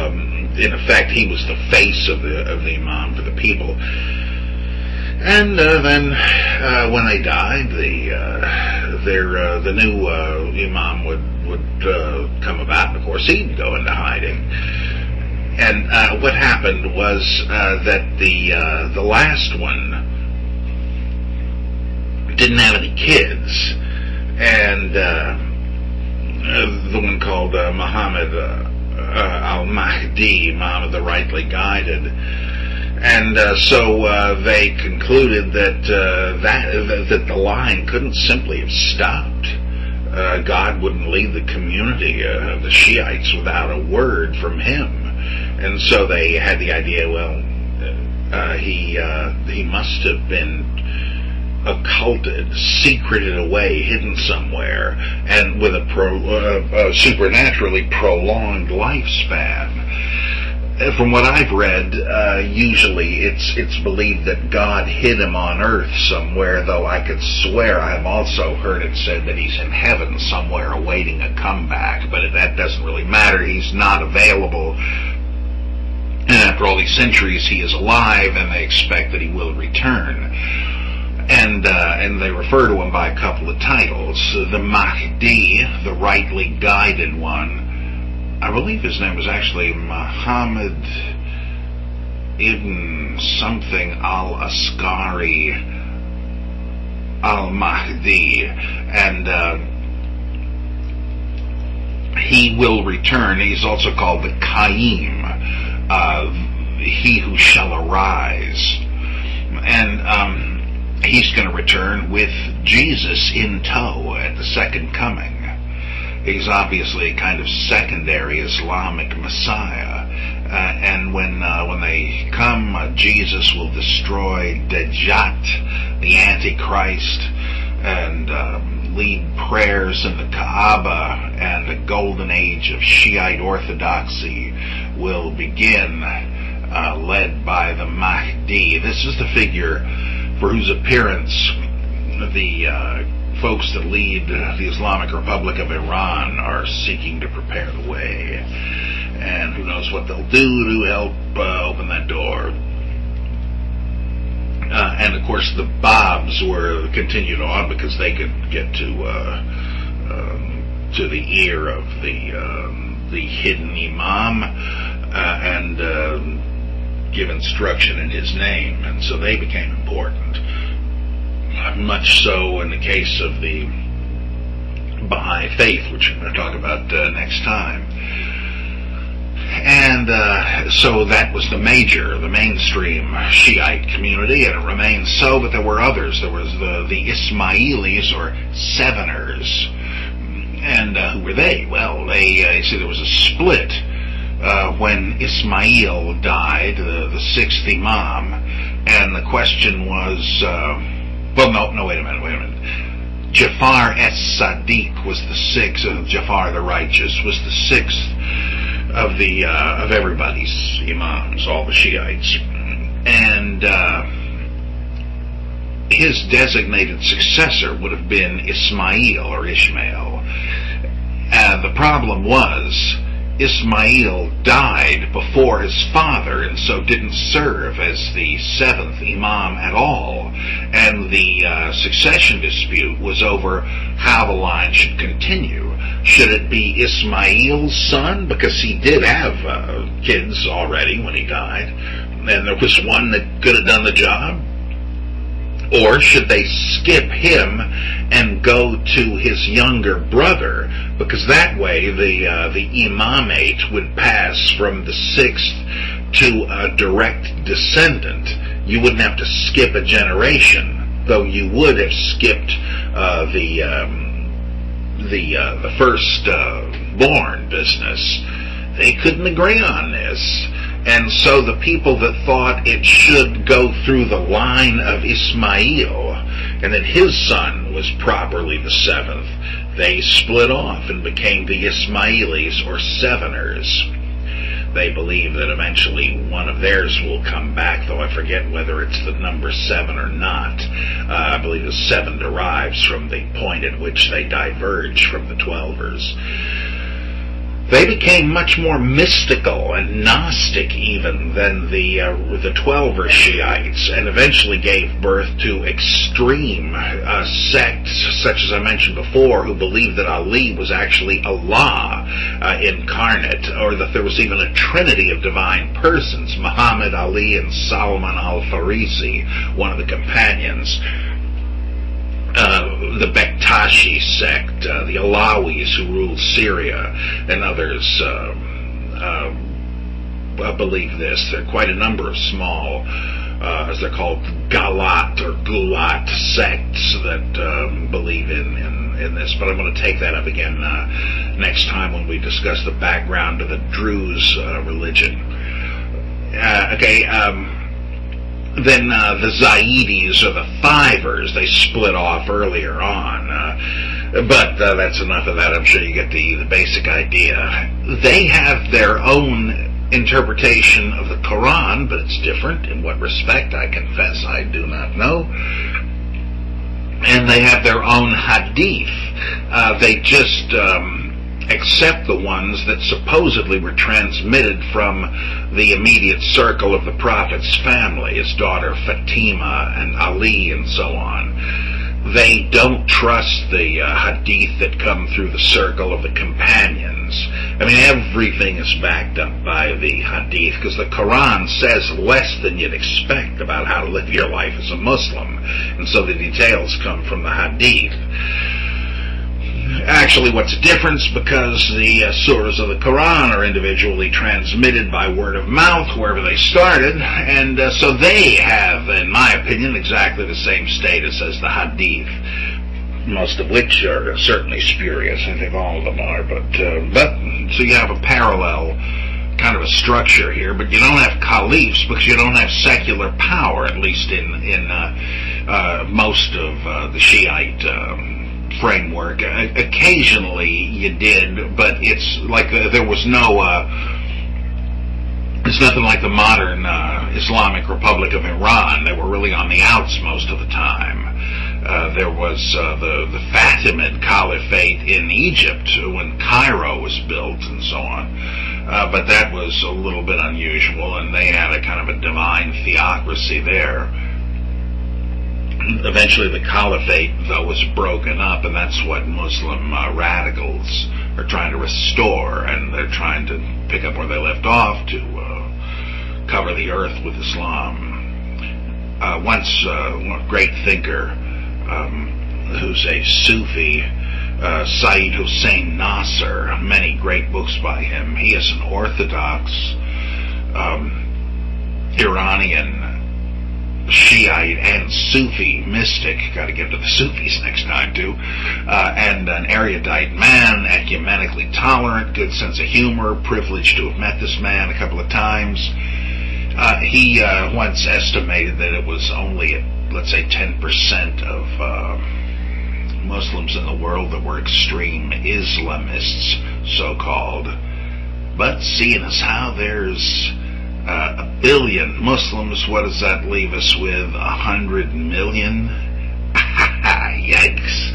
in effect, he was the face of the Imam for the people. And then when they died, the new Imam would come about, and of course he'd go into hiding. And what happened was that the last one didn't have any kids, and the one called Muhammad al-Mahdi, Imam of the Rightly Guided, and so they concluded that the line couldn't simply have stopped. God wouldn't lead the community of the Shiites without a word from him. And so they had the idea, well, he must have been occulted, secreted away, hidden somewhere, and with a supernaturally prolonged lifespan. From what I've read, usually it's believed that God hid him on earth somewhere, though I could swear I've also heard it said that he's in heaven somewhere awaiting a comeback, but that doesn't really matter. He's not available. And after all these centuries, he is alive, and they expect that he will return. And they refer to him by a couple of titles. The Mahdi, the rightly guided one. I believe his name was actually Muhammad ibn something al-Askari al-Mahdi. And he will return. He's also called the Qaim. He who shall arise, and he's going to return with Jesus in tow at the second coming. He's obviously a kind of secondary Islamic Messiah, and when they come, Jesus will destroy Dajjat, the Antichrist, and lead prayers in the Kaaba, and a golden age of Shiite orthodoxy will begin, led by the Mahdi. This is the figure for whose appearance the folks that lead the Islamic Republic of Iran are seeking to prepare the way. And who knows what they'll do to help open that door. And of course the Babs were continued on because they could get to the ear of the hidden Imam and give instruction in his name, and so they became important. Much so in the case of the Baha'i faith, which we're going to talk about next time. And so that was the mainstream Shiite community, and it remains so, but there were others. There was the Ismailis, or Seveners. And who were they? Well, you see, there was a split when Ismail died, the sixth Imam, and the question was, wait a minute. Jafar as-Sadiq was the sixth, Jafar the Righteous was the sixth of everybody's imams, all the Shiites, and his designated successor would have been Ismail or Ishmael. The problem was Ismail died before his father, and so didn't serve as the seventh imam at all. And the succession dispute was over how the line should continue. Should it be Ismail's son, because he did have kids already when he died, and there was one that could have done the job? Or should they skip him and go to his younger brother, because that way the imamate would pass from the sixth to a direct descendant. You wouldn't have to skip a generation, though you would have skipped the first born business. They couldn't agree on this. And so the people that thought it should go through the line of Ismail, and that his son was properly the seventh, they split off and became the Ismailis, or Seveners. They believe that eventually one of theirs will come back, though I forget whether it's the number 7 or not. I believe the 7 derives from the point at which they diverge from the 12ers. They became much more mystical and Gnostic even than the 12er Shiites, and eventually gave birth to extreme sects, such as I mentioned before, who believed that Ali was actually Allah incarnate, or that there was even a trinity of divine persons, Muhammad, Ali, and Salman al-Farisi, one of the companions. The Bektashi sect, the Alawis who ruled Syria, and others believe this. There are quite a number of small, as they're called, Galat or Gulat sects that believe in this. But I'm going to take that up again next time when we discuss the background of the Druze religion. Then the Zaydis, or the Fivers, they split off earlier on. But that's enough of that. I'm sure you get the basic idea. They have their own interpretation of the Quran, but it's different. In what respect, I confess I do not know. And they have their own hadith. They just except the ones that supposedly were transmitted from the immediate circle of the Prophet's family, his daughter Fatima and Ali and so on. They don't trust the hadith that come through the circle of the companions. I mean, everything is backed up by the hadith, because the Quran says less than you'd expect about how to live your life as a Muslim, and so the details come from the hadith. Actually, what's different, because the surahs of the Quran are individually transmitted by word of mouth wherever they started, and so they have, in my opinion, exactly the same status as the hadith, most of which are certainly spurious. I think all of them are, but so you have a parallel kind of a structure here, but you don't have caliphs because you don't have secular power, at least in most of the Shiite framework. Occasionally you did, but it's like there was no it's nothing like the modern Islamic Republic of Iran. They were really on the outs most of the time. There was the Fatimid Caliphate in Egypt when Cairo was built and so on, but that was a little bit unusual, and they had a kind of a divine theocracy there. Eventually the caliphate, though, was broken up, and that's what Muslim radicals are trying to restore, and they're trying to pick up where they left off to cover the earth with Islam. Once a great thinker who's a Sufi, Sayyid Hussein Nasser, many great books by him. He is an Orthodox Iranian Shiite and Sufi mystic. Got to get to the Sufis next time too. And an erudite man, ecumenically tolerant, good sense of humor, privileged to have met this man a couple of times. He once estimated that it was only, let's say, 10% of Muslims in the world that were extreme Islamists, so-called. But seeing as how there's 1 billion Muslims, what does that leave us with? 100 million? Yikes.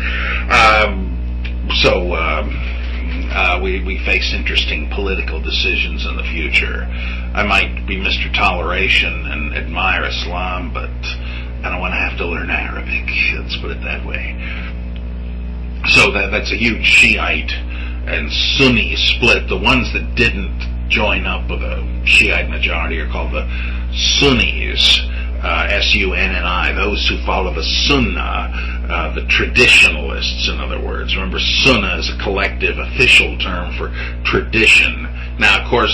We face interesting political decisions in the future. I might be Mr. Toleration and admire Islam, but I don't want to have to learn Arabic. Let's put it that way. So that's a huge Shiite and Sunni split. The ones that didn't join up with a Shiite majority are called the Sunnis, S-U-N-N-I, those who follow the Sunnah, the traditionalists, in other words. Remember, Sunnah is a collective official term for tradition. Now, of course,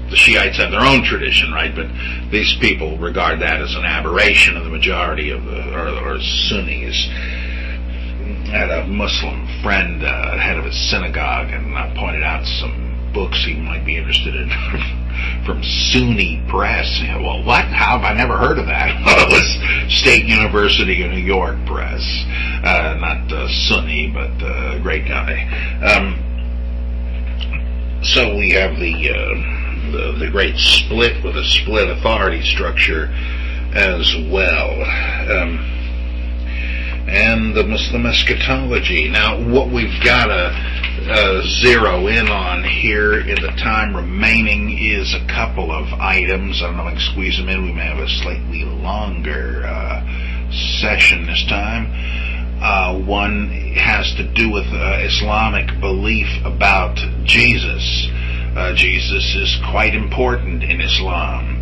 the Shiites have their own tradition, right? But these people regard that as an aberration of the majority of or Sunnis. I had a Muslim friend, head of a synagogue, and I pointed out some books he might be interested in from Sunni press. Well, what? How have I never heard of that? Well, it was State University of New York press. Not Sunni, but a great guy. So we have the great split with a split authority structure as well. And the Muslim eschatology. Now, what we've got to zero in on here in the time remaining is a couple of items. I don't know if I can squeeze them in. We may have a slightly longer session this time. One has to do with Islamic belief about Jesus. Jesus is quite important in Islam.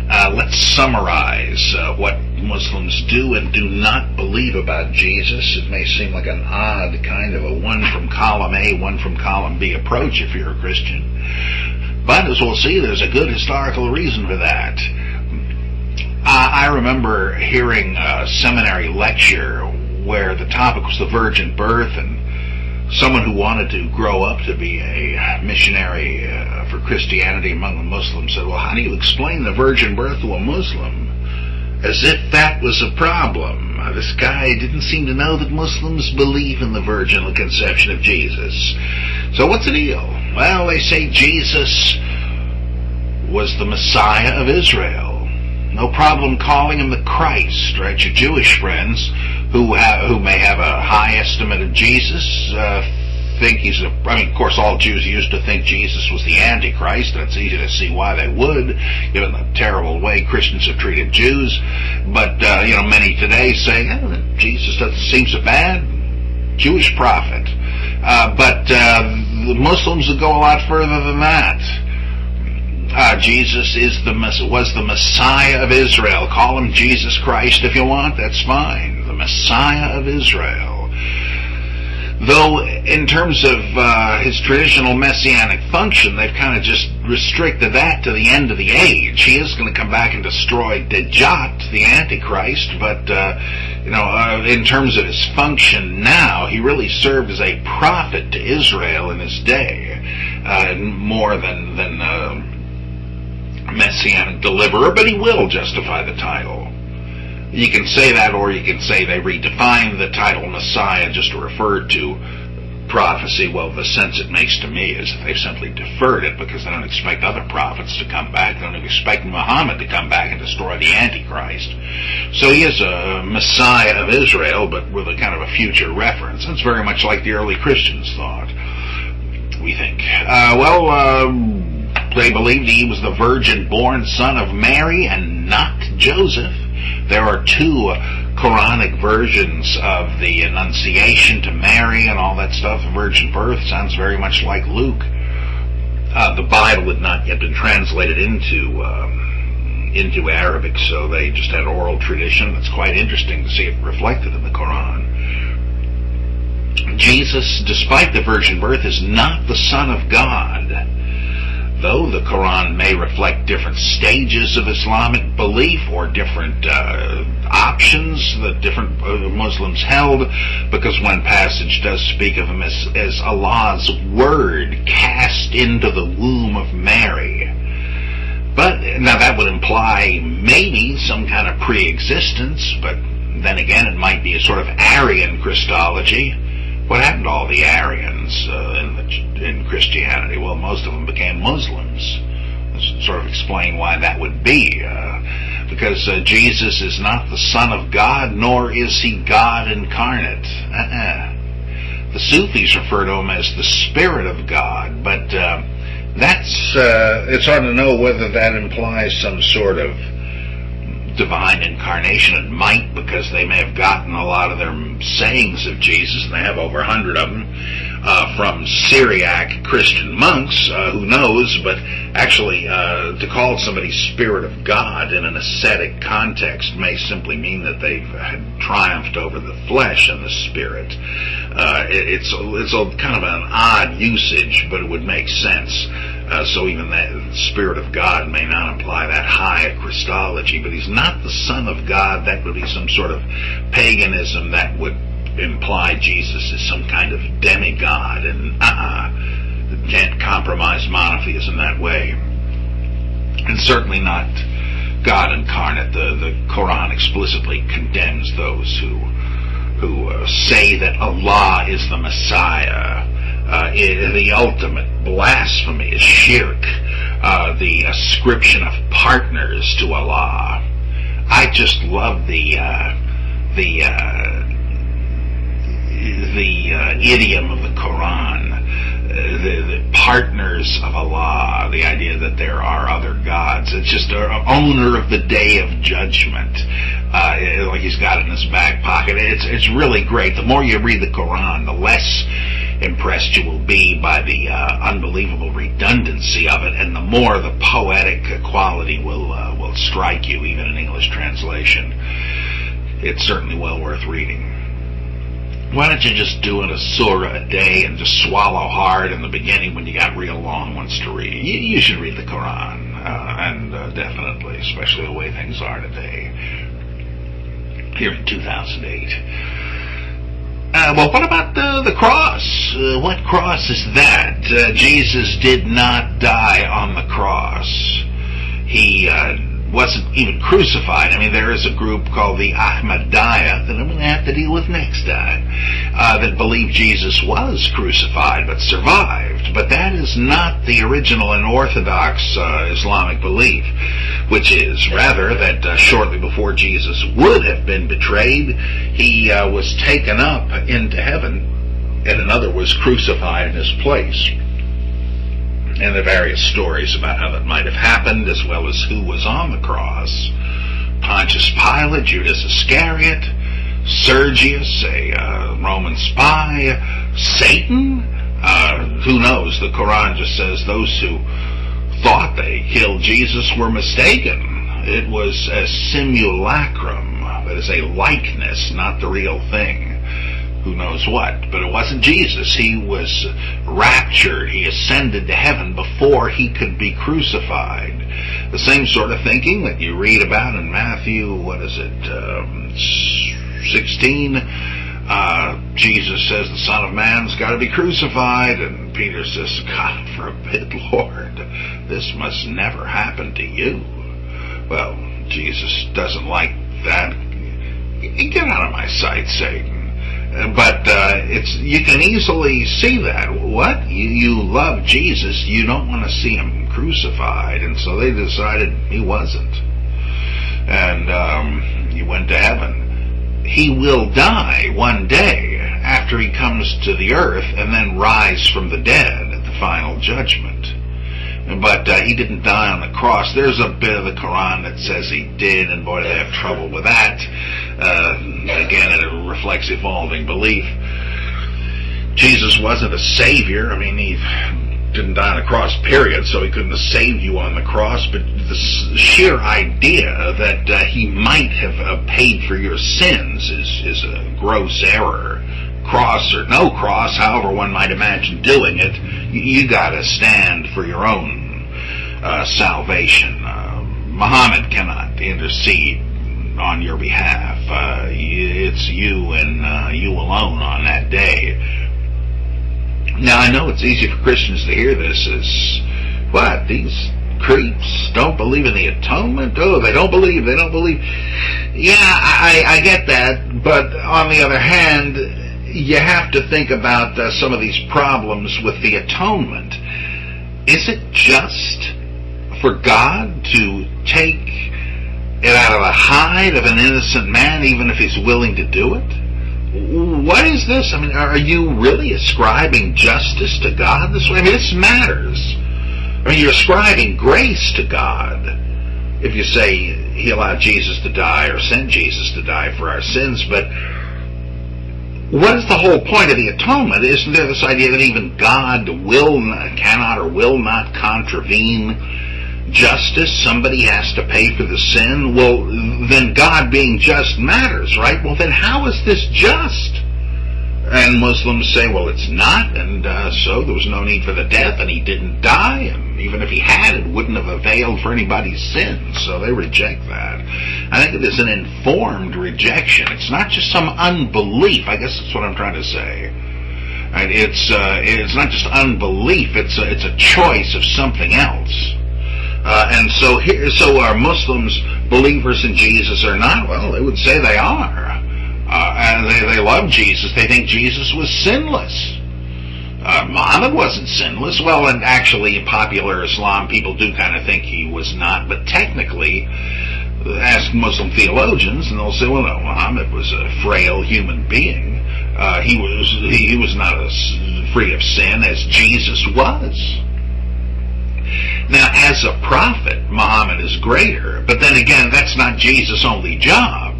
Let's summarize what Muslims do and do not believe about Jesus. It may seem like an odd kind of a one from column A, one from column B approach if you're a Christian. But as we'll see, there's a good historical reason for that. I remember hearing a seminary lecture where the topic was the virgin birth, and someone who wanted to grow up to be a missionary for Christianity among the Muslims said, well, how do you explain the virgin birth to a Muslim? As if that was a problem. This guy didn't seem to know that Muslims believe in the virginal conception of Jesus. So what's the deal? Well, they say Jesus was the Messiah of Israel. No problem calling him the Christ, right? Your Jewish friends who may have a high estimate of Jesus think he's of course, all Jews used to think Jesus was the Antichrist. That's easy to see why they would, given the terrible way Christians have treated Jews. But, many today say, Jesus doesn't seem so bad. Jewish prophet. But the Muslims would go a lot further than that. Jesus was the Messiah of Israel. Call him Jesus Christ if you want, that's fine. The Messiah of Israel. Though, in terms of his traditional messianic function, they've kind of just restricted that to the end of the age. He is going to come back and destroy Dajjat, the Antichrist, but, in terms of his function now, he really served as a prophet to Israel in his day, more than messianic deliverer, but he will justify the title. You can say that, or you can say they redefined the title Messiah just to refer to prophecy. Well, the sense it makes to me is that they've simply deferred it because they don't expect other prophets to come back. They don't expect Muhammad to come back and destroy the Antichrist. So he is a Messiah of Israel, but with a kind of a future reference. That's very much like the early Christians thought, we think. They believed he was the virgin-born son of Mary and not Joseph. There are two Quranic versions of the Annunciation to Mary and all that stuff. The virgin birth sounds very much like Luke. The Bible had not yet been translated into Arabic, so they just had oral tradition. It's quite interesting to see it reflected in the Quran. Jesus, despite the virgin birth, is not the Son of God. Though the Quran may reflect different stages of Islamic belief or different options that different Muslims held, because one passage does speak of him as Allah's word cast into the womb of Mary. But now that would imply maybe some kind of pre-existence, but Then again, it might be a sort of Arian Christology. What happened to all the Arians in Christianity? Well, most of them became Muslims. Let's sort of explain why that would be. Because Jesus is not the Son of God, nor is he God incarnate. The Sufis refer to him as the Spirit of God, but it's hard to know whether that implies some sort of divine incarnation. It might, because they may have gotten a lot of their sayings of Jesus, and they have over 100 of them, from Syriac Christian monks, who knows, but actually to call somebody Spirit of God in an ascetic context may simply mean that they've triumphed over the flesh and the spirit. It's a kind of an odd usage, but it would make sense. So even that Spirit of God may not imply that high Christology, but he's not the Son of God. That would be some sort of paganism that would imply Jesus as some kind of demigod, and can't compromise monotheism that way. And certainly not God incarnate. The Quran explicitly condemns those who say that Allah is the Messiah. The ultimate blasphemy is shirk, the ascription of partners to Allah. I just love the idiom of the Quran, the partners of Allah, the idea that there are other gods. It's just an owner of the day of judgment, like he's got it in his back pocket. It's really great. The more you read the Quran, the less impressed you will be by the unbelievable redundancy of it, and the more the poetic quality will strike you, even in English translation. It's certainly well worth reading. Why don't you just do a surah a day and just swallow hard in the beginning when you got real long ones to read? You should read the Quran, and definitely, especially the way things are today, here in 2008. Well, what about the cross? What cross is that? Jesus did not die on the cross. He wasn't even crucified. I mean, there is a group called the Ahmadiyya that I'm going to have to deal with next time, that believe Jesus was crucified but survived. But that is not the original and orthodox Islamic belief, which is rather that shortly before Jesus would have been betrayed, he was taken up into heaven, and another was crucified in his place. And the various stories about how that might have happened, as well as who was on the cross: Pontius Pilate, Judas Iscariot, Sergius, a Roman spy, Satan. Who knows? The Quran just says those who thought they killed Jesus were mistaken. It was a simulacrum, that is a likeness, not the real thing. Who knows what? But it wasn't Jesus. He was raptured. He ascended to heaven before he could be crucified. The same sort of thinking that you read about in Matthew, 16. Jesus says the Son of Man's got to be crucified, and Peter says, God forbid, Lord, this must never happen to you. Well, Jesus doesn't like that. Get out of my sight, Satan. But you can easily see that. What? You love Jesus, you don't want to see him crucified, and so they decided he wasn't. And he went to heaven. He will die one day after he comes to the earth and then rise from the dead at the final judgment. But he didn't die on the cross. There's a bit of the Quran that says he did, and boy, do they have trouble with that. Again, it reflects evolving belief. Jesus wasn't a savior. I mean, he didn't die on the cross, period, so he couldn't have saved you on the cross. But the sheer idea that he might have paid for your sins is a gross error. Cross or no cross, however one might imagine doing it, you got to stand for your own salvation. Muhammad cannot intercede on your behalf. It's you and you alone on that day. Now, I know it's easy for Christians to hear this as, what, these creeps don't believe in the atonement? Oh, they don't believe. Yeah, I get that, but on the other hand, you have to think about some of these problems with the atonement. Is it just for God to take it out of the hide of an innocent man, even if he's willing to do it? What is this? I mean, are you really ascribing justice to God this way? I mean, this matters. I mean, you're ascribing grace to God if you say he allowed Jesus to die or sent Jesus to die for our sins, but what is the whole point of the atonement? Isn't there this idea that even God cannot or will not contravene justice? Somebody has to pay for the sin. Well, then God being just matters, right? Well, then how is this just? And Muslims say, well, it's not, and so there was no need for the death, and he didn't die, and even if he had, it wouldn't have availed for anybody's sins, so they reject that. I think it is an informed rejection. It's not just some unbelief. I guess that's what I'm trying to say. And it's not just unbelief. It's a choice of something else. And so are Muslims believers in Jesus or not? Well, they would say they are. And they love Jesus. They think Jesus was sinless. Muhammad wasn't sinless. Well, and actually in popular Islam, people do kind of think he was not, but technically, ask Muslim theologians, and they'll say, well, no, Muhammad was a frail human being. He was not as free of sin as Jesus was. Now, as a prophet, Muhammad is greater, but then again, that's not Jesus' only job.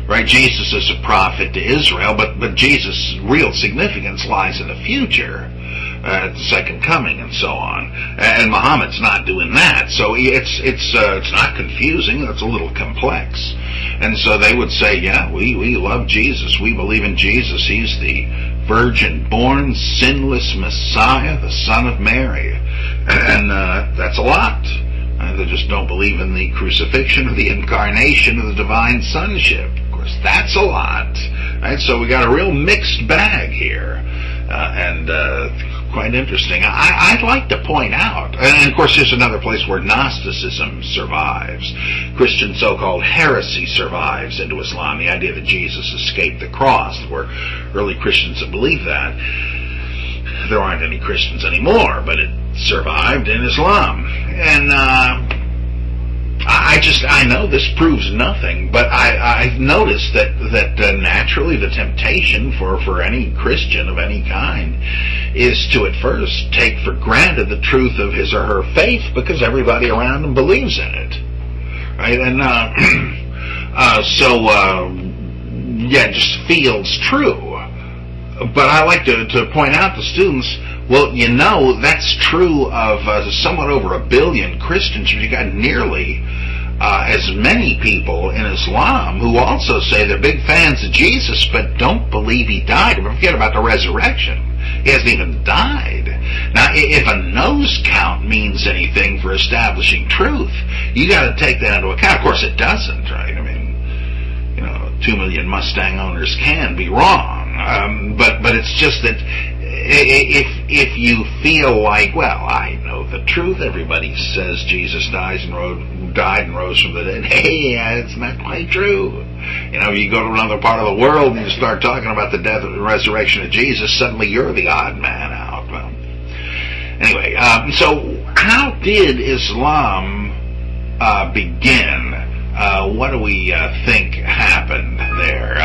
Right, Jesus is a prophet to Israel, but Jesus' real significance lies in the future, at the second coming, and so on. And Muhammad's not doing that, so it's not confusing. It's a little complex. And so they would say, yeah, we love Jesus. We believe in Jesus. He's the virgin-born, sinless Messiah, the Son of Mary, and that's a lot. They just don't believe in the crucifixion or the incarnation of the divine sonship. That's a lot, right? So we got a real mixed bag here, and quite interesting. I'd like to point out, and of course here's another place where Gnosticism survives. Christian so-called heresy survives into Islam, the idea that Jesus escaped the cross. There were early Christians that believed that. There aren't any Christians anymore, but it survived in Islam. And I know this proves nothing, but I've noticed that naturally the temptation for any Christian of any kind is to at first take for granted the truth of his or her faith because everybody around them believes in it, right? And it just feels true. But I like to point out to students, well, that's true of somewhat over 1 billion Christians. You got nearly as many people in Islam who also say they're big fans of Jesus, but don't believe he died. Forget about the resurrection. He hasn't even died. Now, if a nose count means anything for establishing truth, you got to take that into account. Of course, it doesn't, right? I mean, 2 million Mustang owners can be wrong. But it's just that if you feel like, well, I know the truth, everybody says Jesus died and rose from the dead. Hey, it's not quite true. You go to another part of the world and you start talking about the death and resurrection of Jesus, suddenly you're the odd man out. Well, anyway, so how did Islam begin? What do we think happened there?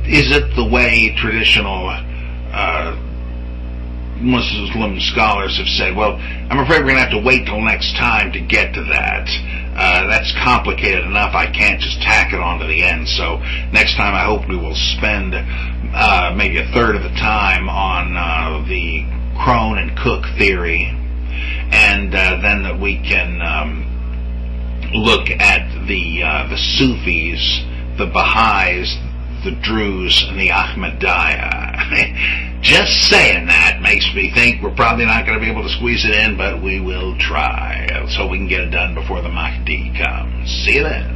Is it the way traditional Muslim scholars have said? Well, I'm afraid we're going to have to wait till next time to get to that. That's complicated enough. I can't just tack it on to the end. So next time I hope we will spend maybe a third of the time on the Crone and Cook theory, and then that we can look at the Sufis, the Baha'is, the Druze, and the Ahmadiyya. Just saying that makes me think we're probably not going to be able to squeeze it in, but we will try. So we can get it done before the Mahdi comes. See you then.